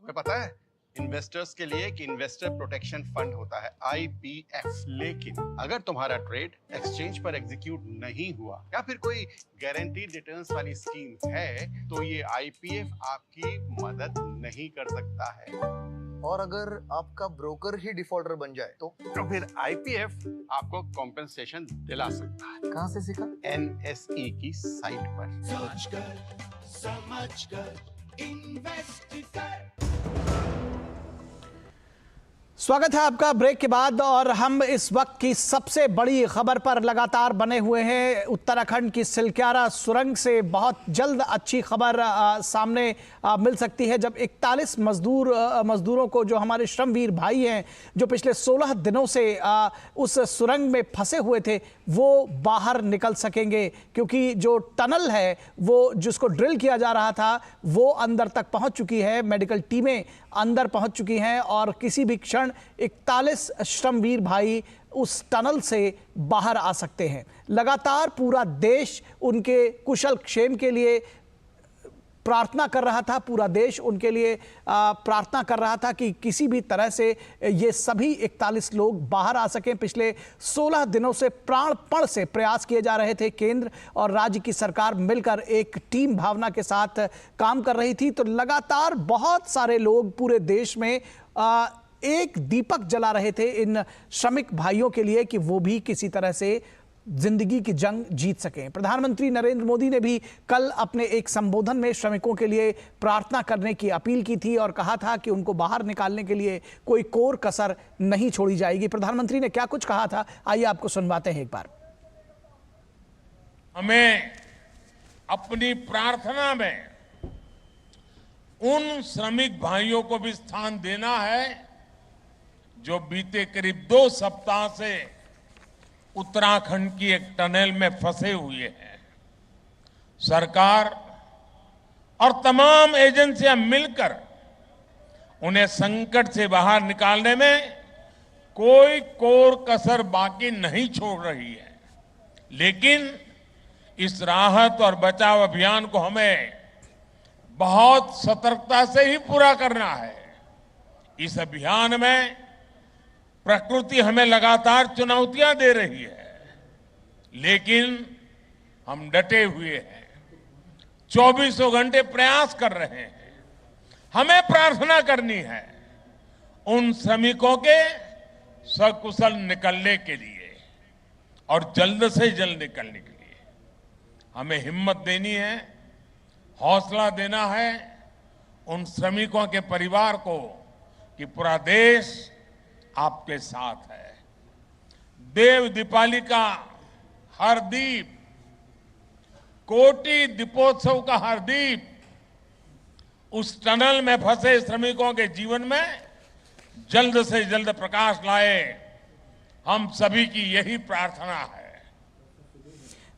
तुम्हें पता है इन्वेस्टर्स के लिए एक इन्वेस्टर प्रोटेक्शन फंड होता है IPF, लेकिन अगर तुम्हारा ट्रेड एक्सचेंज पर एग्जीक्यूट नहीं हुआ या फिर कोई गारंटीड रिटर्न्स वाली स्कीम है तो ये IPF आपकी मदद नहीं कर सकता है। और अगर आपका ब्रोकर ही डिफॉल्टर बन जाए तो फिर IPF आपको कॉम्पेंसेशन दिला सकता है। कहां से सीखा? NSE की साइट पर। समझ कर इन्वेस्ट कर। स्वागत है आपका ब्रेक के बाद और हम इस वक्त की सबसे बड़ी खबर पर लगातार बने हुए हैं। उत्तराखंड की सिलक्यारा सुरंग से बहुत जल्द अच्छी खबर सामने मिल सकती है, जब 41 मजदूरों को, जो हमारे श्रमवीर भाई हैं जो पिछले 16 दिनों से उस सुरंग में फंसे हुए थे, वो बाहर निकल सकेंगे। क्योंकि जो टनल है वो जिसको ड्रिल किया जा रहा था वो अंदर तक पहुंच चुकी है, मेडिकल टीमें अंदर पहुंच चुकी हैं और किसी भी क्षण 41 श्रमवीर भाई उस टनल से बाहर आ सकते हैं। लगातार पूरा देश उनके कुशल क्षेम के लिए प्रार्थना कर रहा था, पूरा देश उनके लिए प्रार्थना कर रहा था कि किसी भी तरह से ये सभी 41 लोग बाहर आ सकें। पिछले 16 दिनों से प्राणपण से प्रयास किए जा रहे थे। केंद्र और राज्य की सरकार मिलकर एक टीम भावना के साथ काम कर रही थी। तो लगातार बहुत सारे लोग पूरे देश में एक दीपक जला रहे थे इन श्रमिक भाइयों के लिए कि वो भी किसी तरह से जिंदगी की जंग जीत सकें। प्रधानमंत्री नरेंद्र मोदी ने भी कल अपने एक संबोधन में श्रमिकों के लिए प्रार्थना करने की अपील की थी और कहा था कि उनको बाहर निकालने के लिए कोई कोर कसर नहीं छोड़ी जाएगी। प्रधानमंत्री ने क्या कुछ कहा था, आइए आपको सुनवाते हैं एक बार। हमें अपनी प्रार्थना में उन श्रमिक भाइयों को भी स्थान देना है जो बीते करीब 2 सप्ताह से उत्तराखंड की एक टनल में फंसे हुए हैं। सरकार और तमाम एजेंसियां मिलकर उन्हें संकट से बाहर निकालने में कोई कोर कसर बाकी नहीं छोड़ रही है। लेकिन इस राहत और बचाव अभियान को हमें बहुत सतर्कता से ही पूरा करना है। इस अभियान में प्रकृति हमें लगातार चुनौतियां दे रही है, लेकिन हम डटे हुए हैं, 24 घंटे प्रयास कर रहे हैं। हमें प्रार्थना करनी है उन श्रमिकों के सकुशल निकलने के लिए और जल्द से जल्द निकलने के लिए हमें हिम्मत देनी है, हौसला देना है उन श्रमिकों के परिवार को कि पूरा देश आपके साथ है। देव दीपावली का हर दीप, कोटि दीपोत्सव का हर दीप उस टनल में फंसे श्रमिकों के जीवन में जल्द से जल्द प्रकाश लाए, हम सभी की यही प्रार्थना है।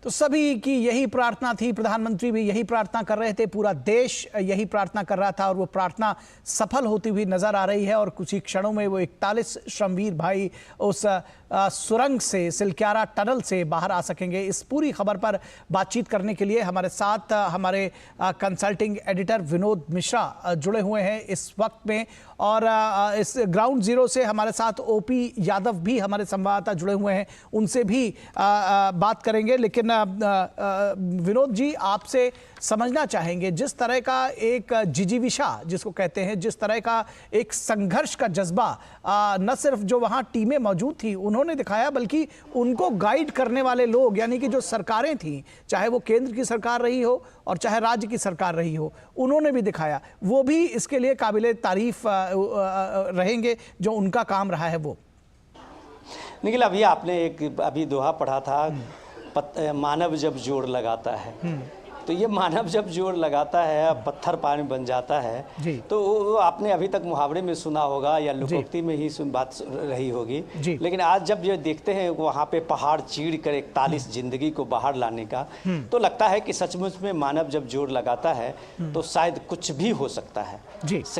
तो सभी की यही प्रार्थना थी, प्रधानमंत्री भी यही प्रार्थना कर रहे थे, पूरा देश यही प्रार्थना कर रहा था और वो प्रार्थना सफल होती हुई नजर आ रही है। और कुछ ही क्षणों में वो 41 श्रमवीर भाई उस सुरंग से, सिलक्यारा टनल से बाहर आ सकेंगे। इस पूरी खबर पर बातचीत करने के लिए हमारे साथ हमारे कंसल्टिंग एडिटर विनोद मिश्रा जुड़े हुए हैं इस वक्त में, और इस ग्राउंड जीरो से हमारे साथ ओपी यादव भी हमारे संवाददाता जुड़े हुए हैं, उनसे भी बात करेंगे। लेकिन विनोद जी, आपसे समझना चाहेंगे, जिस तरह का एक जिजीविषा जिसको कहते हैं, जिस तरह का एक संघर्ष का जज्बा न सिर्फ जो वहां टीमें मौजूद थी उन्होंने दिखाया, बल्कि उनको गाइड करने वाले लोग यानी कि जो सरकारें थी, चाहे वो केंद्र की सरकार रही हो और चाहे राज्य की सरकार रही हो, उन्होंने भी दिखाया। वो भी इसके लिए काबिले तारीफ रहेंगे जो उनका काम रहा है वो। निखिल, अभी आपने अभी दोहा पढ़ा था, मानव जब जोड़ लगाता है, तो ये मानव जब जोड़ लगाता है पत्थर पानी बन जाता है। तो वो आपने अभी तक मुहावरे में सुना होगा या लोकोक्ति में ही बात रही होगी, लेकिन आज जब ये देखते हैं वहाँ पे पहाड़ चीड़ कर 41 जिंदगी को बाहर लाने का, तो लगता है कि सचमुच में मानव जब जोड़ लगाता है तो शायद कुछ भी हो सकता है।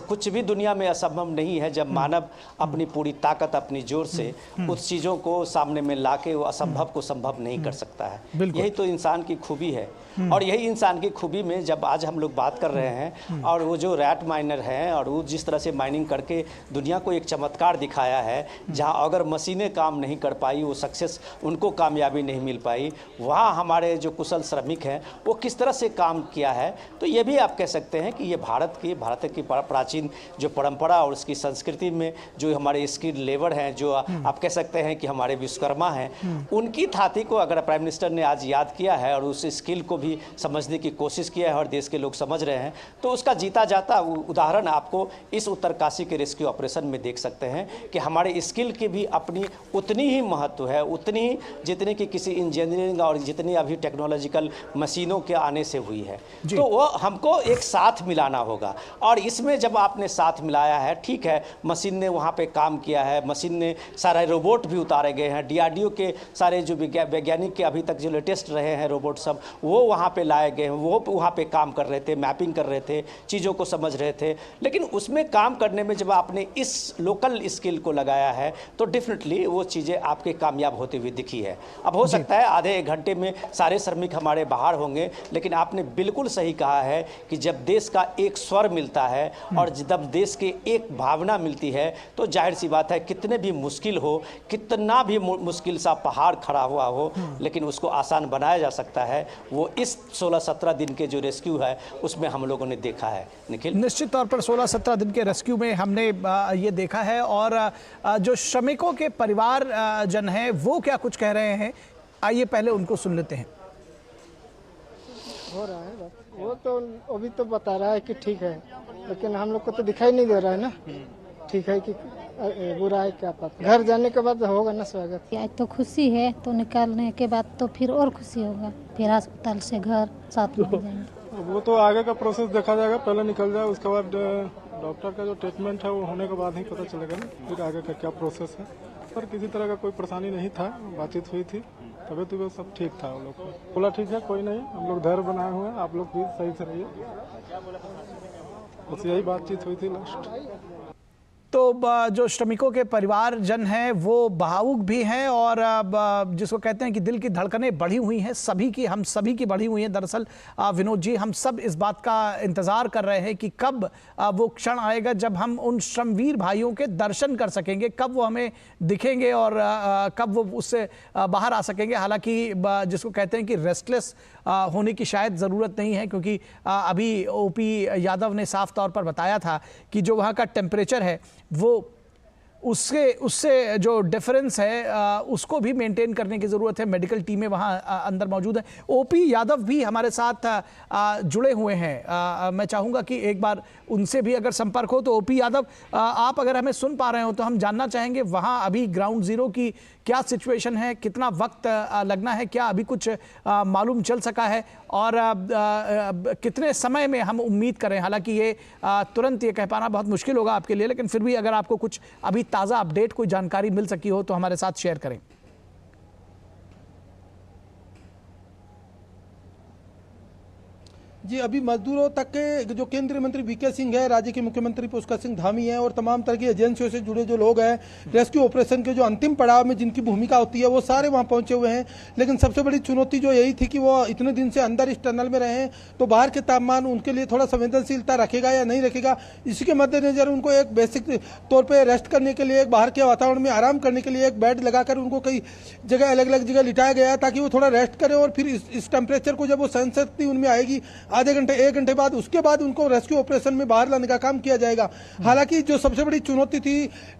कुछ भी दुनिया में असंभव नहीं है जब मानव अपनी पूरी ताकत, अपनी जोर से उस चीज़ों को सामने में ला के वो असंभव को संभव नहीं कर सकता है। यही तो इंसान की खूबी है। और यही इंसान की खूबी में जब आज हम लोग बात कर रहे हैं, और वो जो रैट माइनर हैं और वो जिस तरह से माइनिंग करके दुनिया को एक चमत्कार दिखाया है, जहां अगर मशीनें काम नहीं कर पाई, वो सक्सेस, उनको कामयाबी नहीं मिल पाई, वहाँ हमारे जो कुशल श्रमिक हैं वो किस तरह से काम किया है। तो ये भी आप कह सकते हैं कि ये भारत की प्राचीन जो परंपरा और उसकी संस्कृति में जो हमारे स्किल्ड लेबर हैं, जो आप कह सकते हैं कि हमारे विश्वकर्मा हैं, उनकी थाती को अगर प्राइम मिनिस्टर ने आज याद किया है और उस स्किल को भी समझने की कोशिश किया है और देश के लोग समझ रहे हैं, तो उसका जीता जाता उदाहरण आपको इस उत्तरकाशी के रेस्क्यू ऑपरेशन में देख सकते हैं कि हमारे स्किल की भी अपनी उतनी ही महत्व है, उतनी ही जितनी कि किसी इंजीनियरिंग और जितनी अभी टेक्नोलॉजिकल मशीनों के आने से हुई है। तो वो हमको एक साथ मिलाना होगा, और इसमें जब आपने साथ मिलाया है, ठीक है, मशीन ने वहाँ पे काम किया है, मशीन ने सारे रोबोट भी उतारे गए हैं, DRDO के सारे जो वैज्ञानिक के अभी तक जो लेटेस्ट रहे हैं रोबोट सब, वो वहाँ पे लाए गए हैं, वो वहाँ पे काम कर रहे थे, मैपिंग कर रहे थे, चीज़ों को समझ रहे थे। लेकिन उसमें काम करने में जब आपने इस लोकल स्किल को लगाया है तो डेफिनेटली वो चीज़ें आपके कामयाब होती हुई दिखी है। अब हो सकता है आधे एक घंटे में सारे श्रमिक हमारे बाहर होंगे, लेकिन आपने बिल्कुल सही कहा है कि जब देश का एक स्वर मिलता है और जब देश के एक भावना मिलती है, तो जाहिर सी बात है कितने भी मुश्किल हो, कितना भी मुश्किल सा पहाड़ खड़ा हुआ हो, लेकिन उसको आसान बनाया जा सकता है। वो इस 16-17 दिन के जो रेस्क्यू है उसमें हम लोगों ने देखा है। निखिल, निश्चित तौर पर 16-17 दिन के रेस्क्यू में हमने ये देखा है। और जो श्रमिकों के परिवार जन हैं वो क्या कुछ कह रहे हैं, आइए पहले उनको सुन लेते हैं। हो रहा है वो तो अभी तो बता रहा है कि ठीक है, लेकिन हम लोग को तो दिखाई नहीं दे रहा है ना ठीक है कि बुरा है, क्या पता। घर जाने के बाद होगा ना स्वागत। आज तो खुशी है, तो निकालने के बाद तो फिर और खुशी होगा, फिर अस्पताल से घर साथ में जाएंगे। वो तो आगे का प्रोसेस देखा जाएगा, पहले निकल जाए, उसके बाद डॉक्टर का जो ट्रीटमेंट है वो होने के बाद ही पता चलेगा ना फिर आगे का क्या प्रोसेस है। पर किसी तरह का कोई परेशानी नहीं था, बातचीत हुई थी, तबियत तो सब ठीक था। हम लोग को बोला ठीक है, कोई नहीं, हम लोग धैर्य बनाए हुए हैं, आप लोग भी सही से रहिए, बस यही बातचीत हुई थी लास्ट। तो जो श्रमिकों के परिवारजन हैं वो भावुक भी हैं और जिसको कहते हैं कि दिल की धड़कनें बढ़ी हुई हैं, सभी की, हम सभी की बढ़ी हुई हैं। दरअसल विनोद जी, हम सब इस बात का इंतज़ार कर रहे हैं कि कब वो क्षण आएगा जब हम उन श्रमवीर भाइयों के दर्शन कर सकेंगे, कब वो हमें दिखेंगे और कब वो उससे बाहर आ सकेंगे। हालांकि जिसको कहते हैं कि रेस्टलेस होने की शायद ज़रूरत नहीं है, क्योंकि अभी ओपी यादव ने साफ तौर पर बताया था कि जो वहाँ का टेम्परेचर है वो उससे जो डिफरेंस है उसको भी मेंटेन करने की ज़रूरत है। मेडिकल टीमें वहाँ अंदर मौजूद हैं। ओपी यादव भी हमारे साथ जुड़े हुए हैं। मैं चाहूँगा कि एक बार उनसे भी अगर संपर्क हो। तो ओपी यादव, आप अगर हमें सुन पा रहे हो तो हम जानना चाहेंगे वहाँ अभी ग्राउंड ज़ीरो की क्या सिचुएशन है, कितना वक्त लगना है, क्या अभी कुछ मालूम चल सका है और कितने समय में हम उम्मीद करें। हालांकि ये तुरंत ये कह पाना बहुत मुश्किल होगा आपके लिए, लेकिन फिर भी अगर आपको कुछ अभी ताज़ा अपडेट, कोई जानकारी मिल सकी हो तो हमारे साथ शेयर करें। जी, अभी मजदूरों तक के जो केंद्रीय मंत्री वीके सिंह है, राज्य के मुख्यमंत्री पुष्कर सिंह धामी हैं और तमाम तरह की एजेंसियों से जुड़े जो लोग हैं, रेस्क्यू ऑपरेशन के जो अंतिम पड़ाव में जिनकी भूमिका होती है, वो सारे वहां पहुंचे हुए हैं। लेकिन सबसे बड़ी चुनौती जो यही थी कि वो इतने दिन से अंदर इस टनल में रहे, तो बाहर के तापमान उनके लिए थोड़ा संवेदनशीलता रखेगा या नहीं रखेगा। इसी के मद्देनजर उनको एक बेसिक तौर पर रेस्ट करने के लिए, बाहर के वातावरण में आराम करने के लिए एक बेड लगाकर उनको कई जगह अलग अलग जगह लिटाया गया ताकि वो थोड़ा रेस्ट करें और फिर इस टेम्परेचर को जब वो सहन शक्ति उनमें आएगी आधे घंटे 1 घंटे बाद, उसके बाद उनको रेस्क्यू ऑपरेशन में बाहर लाने का काम किया जाएगा। हालांकि जो सबसे बड़ी चुनौती थी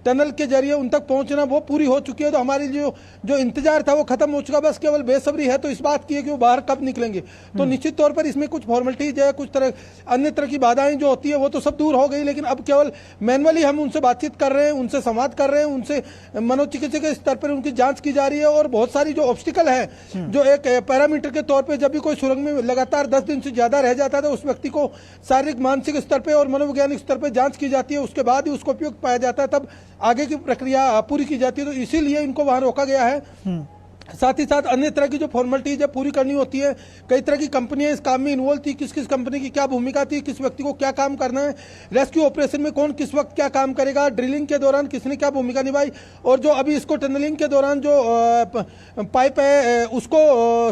टनल के जरिए उन तक पहुंचना, वो पूरी हो चुकी है। तो हमारे जो इंतजार था वो खत्म हो चुका। बस केवल बेसब्री है तो इस बात की है कि वो बाहर कब निकलेंगे। तो निश्चित तौर पर इसमें कुछ फॉर्मेलिटीज है, कुछ अन्य तरह की बाधाएं जो होती है वो तो सब दूर हो गई, लेकिन अब केवल मैनुअली हम उनसे बातचीत कर रहे हैं, उनसे संवाद कर रहे हैं, उनसे मनोचिकित्सा के स्तर पर उनकी जांच की जा रही है। और बहुत सारी जो ऑब्स्टिकल है, जो एक पैरामीटर के तौर पर जब भी कोई सुरंग में लगातार 10 दिन से ज्यादा रह जाता है, उस व्यक्ति को शारीरिक, मानसिक स्तर पे और मनोवैज्ञानिक स्तर पे जांच की जाती है। उसके बाद ही उसको उपयुक्त पाया जाता है, तब आगे की प्रक्रिया पूरी की जाती है। तो इसीलिए इनको वहां रोका गया है। साथ ही साथ अन्य तरह की जो फॉर्मेलिटीज है पूरी करनी होती है। कई तरह की कंपनियां इस काम में इन्वॉल्व थी, किस किस कंपनी की क्या भूमिका थी, किस व्यक्ति को क्या काम करना है, रेस्क्यू ऑपरेशन में कौन किस वक्त क्या काम करेगा, ड्रिलिंग के दौरान किसने क्या भूमिका निभाई, और जो अभी इसको टनलिंग के दौरान जो पाइप है उसको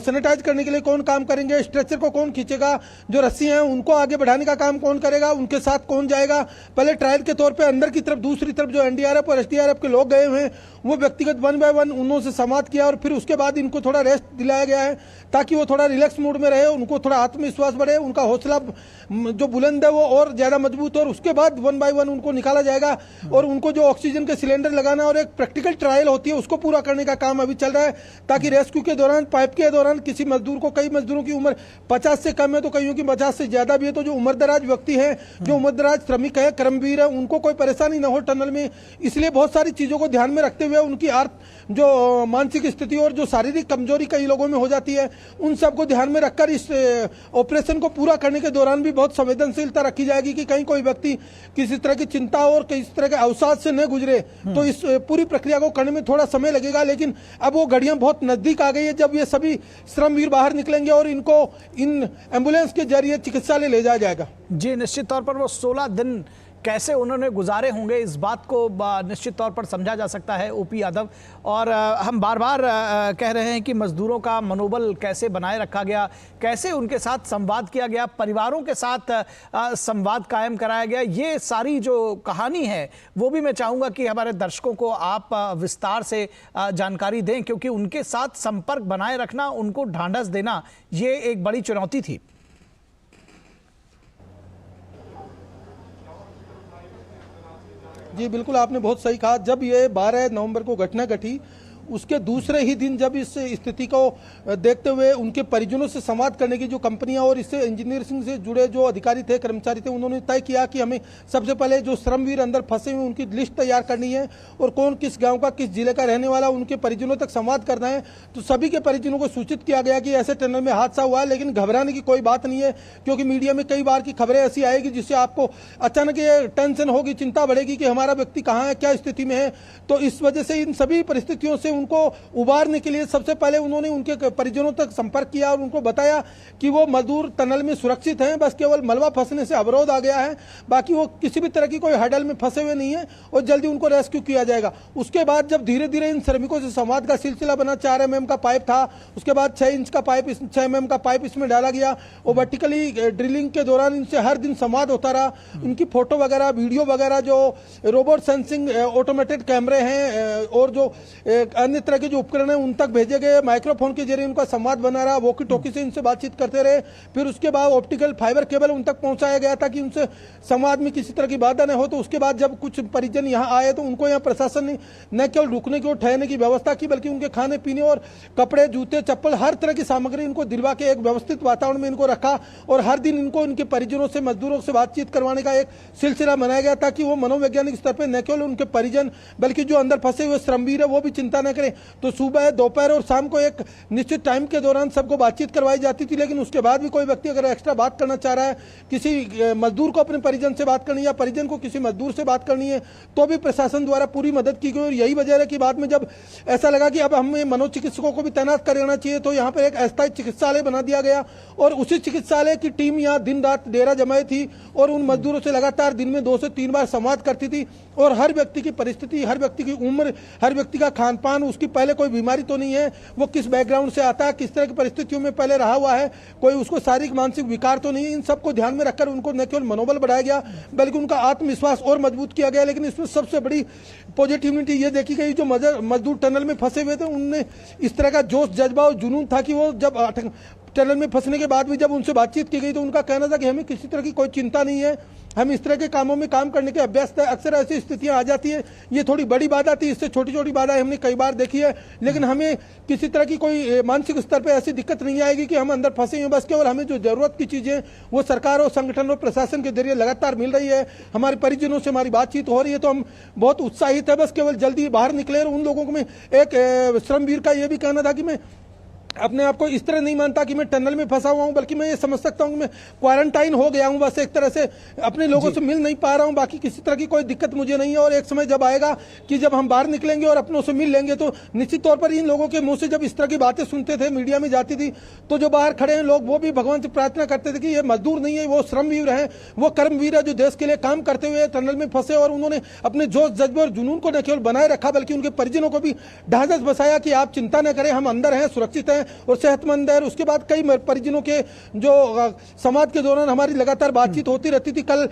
सैनिटाइज करने के लिए कौन काम करेंगे, स्ट्रेचर को कौन खींचेगा, जो रस्सी हैं उनको आगे बढ़ाने का काम कौन करेगा, उनके साथ कौन जाएगा। पहले ट्रायल के तौर पर अंदर की तरफ, दूसरी तरफ जो एनडीआरएफ और एसडीआरएफ के लोग गए हुए हैं वो व्यक्तिगत 1 बाय 1 उन्होंने संवाद किया और फिर उसके बाद इनको थोड़ा रेस्ट दिलाया गया है ताकि वो थोड़ा रिलैक्स मूड में रहे, उनको थोड़ा आत्मविश्वास बढ़े, उनका हौसला जो बुलंद है वो और ज्यादा मजबूत हो। और उसके बाद 1 बाय 1 उनको निकाला जाएगा और उनको जो ऑक्सीजन के सिलेंडर लगाना और एक प्रैक्टिकल ट्रायल होती है उसको पूरा करने का काम अभी चल रहा है, ताकि रेस्क्यू के दौरान, पाइप के दौरान किसी मजदूर को, कई मजदूरों की उम्र 50 से कम है तो कईयों की 50 से ज्यादा भी है, तो जो उम्रदराज व्यक्ति है, जो उम्रदराज श्रमिक है, कर्मवीर है, उनको कोई परेशानी न हो टनल में। इसलिए बहुत सारी चीजों को ध्यान में रखते हुए उनकी जो मानसिक स्थिति और जो शारीरिक कमजोरी कई लोगों में हो जाती है, उन सबको ध्यान में रखकर इस ऑपरेशन को पूरा करने के दौरान भी बहुत संवेदनशीलता रखी जाएगी कि कहीं कोई व्यक्ति किसी तरह की चिंता और किसी तरह के अवसाद से न गुजरे। तो इस पूरी प्रक्रिया को करने में थोड़ा समय लगेगा, लेकिन अब वो घड़ियां बहुत नजदीक आ गई है जब ये सभी श्रमवीर बाहर निकलेंगे और इनको इन एम्बुलेंस के जरिए चिकित्सालय ले जाया जाएगा। जी, निश्चित तौर पर वो 16 दिन कैसे उन्होंने गुजारे होंगे इस बात को निश्चित तौर पर समझा जा सकता है ओपी यादव। और हम बार बार कह रहे हैं कि मजदूरों का मनोबल कैसे बनाए रखा गया, कैसे उनके साथ संवाद किया गया, परिवारों के साथ संवाद कायम कराया गया। ये सारी जो कहानी है वो भी मैं चाहूँगा कि हमारे दर्शकों को आप विस्तार से जानकारी दें, क्योंकि उनके साथ संपर्क बनाए रखना, उनको ढांढस देना, ये एक बड़ी चुनौती थी। जी बिल्कुल, आपने बहुत सही कहा। जब ये 12 नवंबर को घटना घटी, उसके दूसरे ही दिन जब इस स्थिति को देखते हुए उनके परिजनों से संवाद करने की जो कंपनियां और इससे इंजीनियरिंग से जुड़े जो अधिकारी थे, कर्मचारी थे, उन्होंने तय किया कि हमें सबसे पहले जो श्रमवीर अंदर फंसे हुए उनकी लिस्ट तैयार करनी है और कौन किस गांव का, किस जिले का रहने वाला, उनके परिजनों तक संवाद करना है। तो सभी के परिजनों को सूचित किया गया कि ऐसे टनल में हादसा हुआ है, लेकिन घबराने की कोई बात नहीं है, क्योंकि मीडिया में कई बार की खबरें ऐसी आएगी जिससे आपको अचानक ये टेंशन होगी, चिंता बढ़ेगी कि हमारा व्यक्ति कहाँ है, क्या स्थिति में है। तो इस वजह से इन सभी परिस्थितियों से उनको उबारने के लिए सबसे पहले उन्होंने उनके परिजनों तक संपर्क किया और उनको बताया कि वो मजदूर टनल में सुरक्षित हैं, बस केवल मलबा फंसने से अवरोध आ गया है, बाकी वो किसी भी तरह की कोई हडल में फंसे हुए नहीं है और जल्दी उनको रेस्क्यू किया जाएगा। उसके बाद जब धीरे धीरे इन श्रमिकों से संवाद का सिलसिला बना, 4 mm का पाइप था, उसके बाद 6 इंच का पाइप, 6 mm का पाइप इसमें डाला गया और वर्टिकली ड्रिलिंग के दौरान इनसे हर दिन संवाद होता रहा। इनकी फोटो वगैरह, वीडियो वगैरह, जो रोबोट सेंसिंग ऑटोमेटेड कैमरे हैं और जो अन्य तरह के जो उपकरण है उन तक भेजे गए, माइक्रोफोन के जरिए उनका संवाद बना रहा, वॉकी टॉकी से इनसे बातचीत करते रहे। फिर उसके बाद ऑप्टिकल फाइबर केबल उन तक पहुंचाया गया ताकि उनसे संवाद में किसी तरह की बाधा न हो। तो उसके बाद जब कुछ परिजन यहाँ आए तो उनको यहाँ प्रशासन ने न केवल रुकने की और ठहरने की व्यवस्था की, बल्कि उनके खाने पीने और कपड़े, जूते, चप्पल, हर तरह की सामग्री इनको दिलवा के एक व्यवस्थित वातावरण में इनको रखा और हर दिन इनको उनके परिजनों से, मजदूरों से बातचीत करवाने का एक सिलसिला बनाया गया ताकि वो मनोवैज्ञानिक स्तर पर न केवल उनके परिजन बल्कि जो अंदर फंसे हुए श्रमवीर है वो भी चिंता न करें। तो सुबह, दोपहर और शाम को एक निश्चित टाइम के दौरान सबको बातचीत करवाई जाती थी, लेकिन उसके बाद भी कोई व्यक्ति अगर एक्स्ट्रा बात करना चाह रहा है, किसी मजदूर को अपने परिजन से बात करनी है या परिजन को किसी मजदूर से बात करनी है, तो भी प्रशासन द्वारा पूरी मदद की गई। और यही वजह है कि बाद में जब ऐसा लगा कि अब हमें मनोचिकित्सकों को भी तैनात करना चाहिए तो यहाँ पर एक अस्थायी चिकित्सालय बना दिया गया और उसी चिकित्सालय की टीम यहाँ दिन रात डेरा जमाई थी और उन मजदूरों से लगातार दिन में 2 से 3 बार संवाद करती थी और हर व्यक्ति की परिस्थिति, हर व्यक्ति की उम्र, हर व्यक्ति का खान पान, उसकी पहले कोई बीमारी तो नहीं है, वो किस बैकग्राउंड से आता है, किस तरह की परिस्थितियों में पहले रहा हुआ है, कोई उसको शारीरिक मानसिक विकार तो नहीं है, इन सबको ध्यान में रखकर उनको न केवल मनोबल बढ़ाया गया बल्कि उनका आत्मविश्वास और मजबूत किया गया। लेकिन इसमें सबसे बड़ी पॉजिटिविटी ये देखी गई, जो मजदूर टनल में फंसे हुए थे उनने इस तरह का जोश, जज्बा और जुनून था कि वो जब टनल में फंसने के बाद भी जब उनसे बातचीत की गई तो उनका कहना था कि हमें किसी तरह की कोई चिंता नहीं है, हम इस तरह के कामों में काम करने के अभ्यस्त है। अक्सर ऐसी स्थितियां आ जाती है, ये थोड़ी बड़ी बाधा थी, इससे छोटी छोटी बाधाएं हमने कई बार देखी है, लेकिन हमें किसी तरह की कोई मानसिक स्तर पे ऐसी दिक्कत नहीं आएगी कि हम अंदर फंसे हैं। बस केवल हमें जो जरूरत की चीजें वो सरकार और संगठन और प्रशासन के जरिए लगातार मिल रही है, हमारे परिजनों से हमारी बातचीत हो रही है, तो हम बहुत उत्साहित है। बस केवल जल्दी बाहर निकले। और उन लोगों को मैं एक श्रमवीर का ये भी कहना था कि मैं अपने आप को इस तरह नहीं मानता कि मैं टनल में फंसा हुआ हूं, बल्कि मैं ये समझ सकता हूं कि मैं क्वारंटाइन हो गया हूं, बस एक तरह से अपने लोगों से मिल नहीं पा रहा हूं, बाकी किसी तरह की कोई दिक्कत मुझे नहीं है। और एक समय जब आएगा कि जब हम बाहर निकलेंगे और अपनों से मिल लेंगे तो निश्चित तौर पर इन लोगों के मुंह से जब इस तरह की बातें सुनते थे, मीडिया में जाती थी, तो जो बाहर खड़े हैं लोग वो भी भगवान से प्रार्थना करते थे कि ये मजदूर नहीं है, वो श्रमवीर है, वो कर्मवीर है जो देश के लिए काम करते हुए टनल में फंसे और उन्होंने अपने जोश, जज्बे और जुनून को न केवल बनाए रखा बल्कि उनके परिजनों को भी ढांढस बसाया कि आप चिंता न करें, हम अंदर हैं, सुरक्षित हैं और सेहतमंद। उसके बाद कई परिजनों के जो संवाद के दौरान हमारी लगातार बातचीत होती रहती थी। कल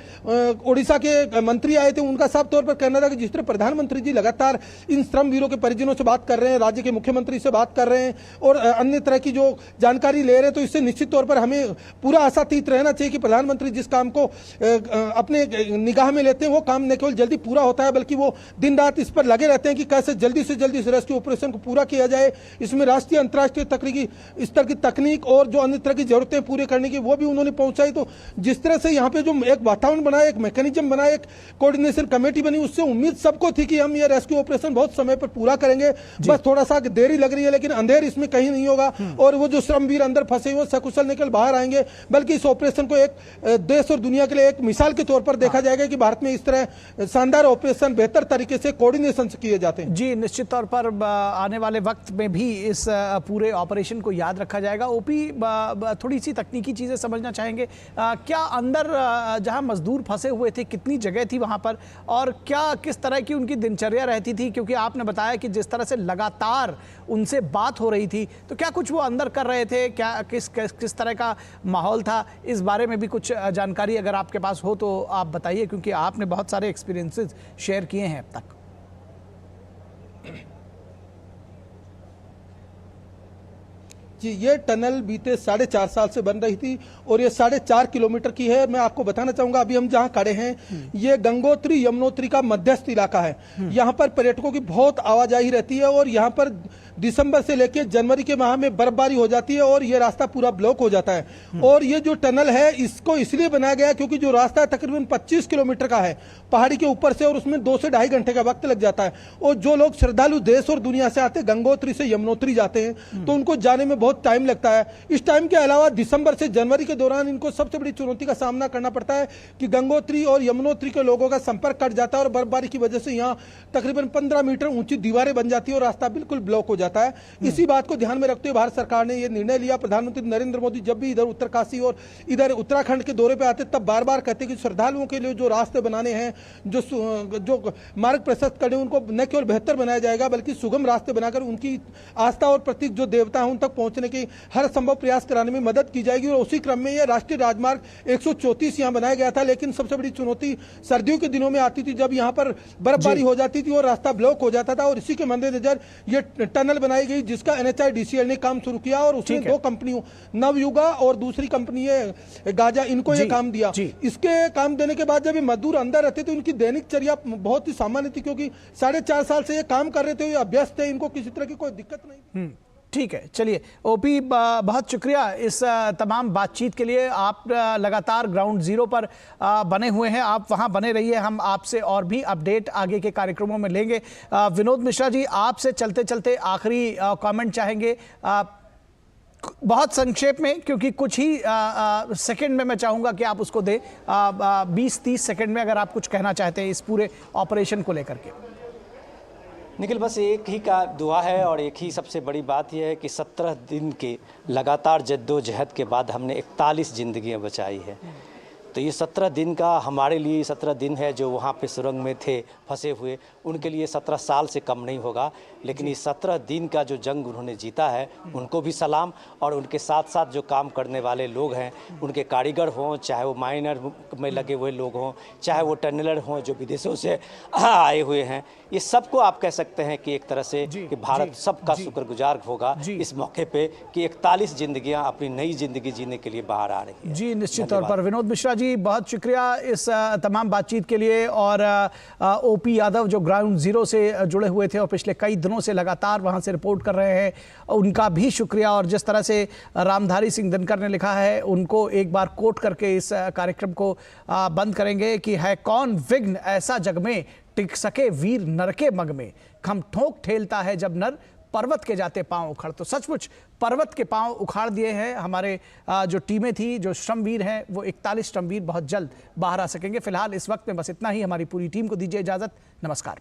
ओडिशा के मंत्री आए थे, उनका साफ तौर पर कहना था कि जिस तरह प्रधानमंत्री जी लगातार इन श्रमवीरों के परिजनों से बात कर रहे हैं, राज्य के मुख्यमंत्री से बात कर रहे हैं और अन्य तरह की जो जानकारी ले रहे हैं, तो इससे निश्चित तौर पर हमें पूरा आशातीत रहना चाहिए कि प्रधानमंत्री जिस काम को अपने निगाह में लेते हैं वो काम न केवल जल्दी पूरा होता है बल्कि वो दिन रात इस पर लगे रहते हैं कि कैसे जल्दी से जल्दी इस रेस्क्यू ऑपरेशन को पूरा किया जाए। इसमें राष्ट्रीय, अंतर्राष्ट्रीय तकनीकी स्तर की तकनीक और जो अन्य तरह की जरूरतें पूरी करने की वो भी उन्होंने पहुंचाई। तो जिस तरह से यहाँ पे जो एक वातावरण बना, एक मैकेनिज्म बना, एक कोऑर्डिनेशन कमेटी बनी, उससे उम्मीद सबको थी कि हम ये रेस्क्यू ऑपरेशन बहुत समय पर पूरा करेंगे। बस थोड़ा सा देरी लग रही है, लेकिन अंधेर इसमें कहीं नहीं होगा और वो जो श्रमवीर अंदर फंसे हुए सकुशल निकल बाहर आएंगे, बल्कि इस ऑपरेशन को एक देश और दुनिया के लिए एक मिसाल के तौर पर देखा जाएगा कि भारत में इस तरह शानदार ऑपरेशन बेहतर तरीके से कोऑर्डिनेशन से किए जाते हैं। जी, निश्चित तौर पर आने वाले वक्त में भी इस पूरे ऑपरेशन को याद रखा जाएगा। ओपी, थोड़ी सी तकनीकी चीजें समझना चाहेंगे। क्या अंदर जहां मजदूर फंसे हुए थे कितनी जगह थी वहां पर और क्या किस तरह की उनकी दिनचर्या रहती थी, क्योंकि आपने बताया कि जिस तरह से लगातार उनसे बात हो रही थी, तो क्या कुछ वो अंदर कर रहे थे, क्या किस तरह का माहौल था, इस बारे में भी कुछ जानकारी अगर आपके पास हो तो आप बताइए, क्योंकि आपने बहुत सारे एक्सपीरियंसेस शेयर किए हैं अब तक। जी, ये टनल बीते 4.5 साल से बन रही थी और ये 4.5 किलोमीटर की है। मैं आपको बताना चाहूंगा, अभी हम जहां खड़े हैं ये गंगोत्री यमुनोत्री का मध्यस्थ इलाका है। यहाँ पर पर्यटकों की बहुत आवाजाही रहती है और यहाँ पर दिसंबर से लेकर जनवरी के माह में बर्फबारी हो जाती है और ये रास्ता पूरा ब्लॉक हो जाता है। और ये जो टनल है इसको इसलिए बनाया गया क्योंकि जो रास्ता है तकरीबन 25 किलोमीटर का है पहाड़ी के ऊपर से और उसमें 2 से 2.5 घंटे का वक्त लग जाता है। और जो लोग श्रद्धालु देश और दुनिया से आते, गंगोत्री से यमुनोत्री जाते हैं, तो उनको जाने में बहुत टाइम लगता है। इस टाइम के अलावा दिसंबर से जनवरी के दौरान इनको सबसे बड़ी चुनौती का सामना करना पड़ता है कि गंगोत्री और यमुनोत्री के लोगों का संपर्क कट जाता है और बर्फबारी की वजह से यहाँ तकरीबन 15 मीटर ऊंची दीवारें बन जाती है और रास्ता बिल्कुल ब्लॉक हो जाता है। इसी बात को ध्यान में रखते हुए भारत सरकार ने यह निर्णय लिया। प्रधानमंत्री नरेंद्र मोदी जब भी इधर उत्तरकाशी और इधर उत्तराखंड के दौरे पे आते तब बार बार कहते कि श्रद्धालुओं के लिए जो रास्ते बनाने हैं, जो मार्ग प्रशस्त करने, उनको न केवल बेहतर बनाया जाएगा बल्कि सुगम रास्ते बनाकर उनकी आस्था और प्रतीक जो देवता है उन तक पहुंचने पहुंचने की हर संभव प्रयास कराने में मदद की जाएगी। और उसी क्रम में यह राष्ट्रीय राजमार्ग 134 यहाँ बनाया गया था, लेकिन सबसे बड़ी चुनौती सर्दियों के दिनों में आती थी, जब यहाँ पर बर्फबारी हो जाती थी और रास्ता ब्लॉक हो जाता था। और इसी के मद्देनजर ये टनल बनाई गई, जिसका NHIDCL ने काम शुरू किया और उसमें दो कंपनियों, नवयुगा और दूसरी कंपनी है गाजा, इनको ये काम दिया। इसके काम देने के बाद जब ये मजदूर अंदर रहते थे, उनकी दैनिक चर्या बहुत ही सामान्य थी, क्योंकि 4.5 साल से ये काम कर रहे थे, ये अभ्यस्त थे, इनको किसी तरह की कोई दिक्कत नहीं। ठीक है, चलिए ओपी, बहुत शुक्रिया इस तमाम बातचीत के लिए। आप लगातार ग्राउंड जीरो पर बने हुए हैं, आप वहां बने रहिए, हम आपसे और भी अपडेट आगे के कार्यक्रमों में लेंगे। विनोद मिश्रा जी, आपसे चलते चलते आखिरी कमेंट चाहेंगे, बहुत संक्षेप में, क्योंकि कुछ ही सेकंड में मैं चाहूंगा कि आप उसको दें, 20-30 सेकंड में अगर आप कुछ कहना चाहते हैं इस पूरे ऑपरेशन को लेकर के। निखिल, बस एक ही का दुआ है और एक ही सबसे बड़ी बात यह है कि 17 दिन के लगातार जद्दोजहद के बाद हमने 41 जिंदगियां बचाई है। तो ये 17 दिन का हमारे लिए 17 दिन है, जो वहाँ पे सुरंग में थे फंसे हुए, उनके लिए 17 साल से कम नहीं होगा। लेकिन ये 17 दिन का जो जंग उन्होंने जीता है, उनको भी सलाम। और उनके साथ साथ जो काम करने वाले लोग हैं, उनके कारीगर हों, चाहे वो माइनर में लगे हुए लोग हों, चाहे वो टनलर हों जो विदेशों से आए हुए हैं, ये सबको आप कह सकते हैं कि एक तरह से कि भारत सबका शुक्रगुजार होगा इस मौके पे कि 41 जिंदगियां अपनी नई जिंदगी जीने के लिए बाहर आ रही है। जी, निश्चित तौर पर। विनोद मिश्रा जी, बहुत शुक्रिया इस तमाम बातचीत के लिए। और ओपी यादव जो ग्राउंड जीरो से जुड़े हुए थे और पिछले कई दिनों से लगातार वहां से रिपोर्ट कर रहे हैं, उनका भी शुक्रिया। और जिस तरह से रामधारी सिंह दिनकर ने लिखा है, उनको एक बार कोट करके इस कार्यक्रम को बंद करेंगे कि है कौन विघ्न ऐसा जग में, टिक सके वीर नर के मग में, खम ठोक ठेलता है जब नर, पर्वत के जाते पांव उखड़। तो सचमुच पर्वत के पांव उखाड़ दिए हैं हमारे जो टीमें थी, जो श्रमवीर हैं, वो 41 श्रमवीर बहुत जल्द बाहर आ सकेंगे। फिलहाल इस वक्त में बस इतना ही। हमारी पूरी टीम को दीजिए इजाजत। नमस्कार।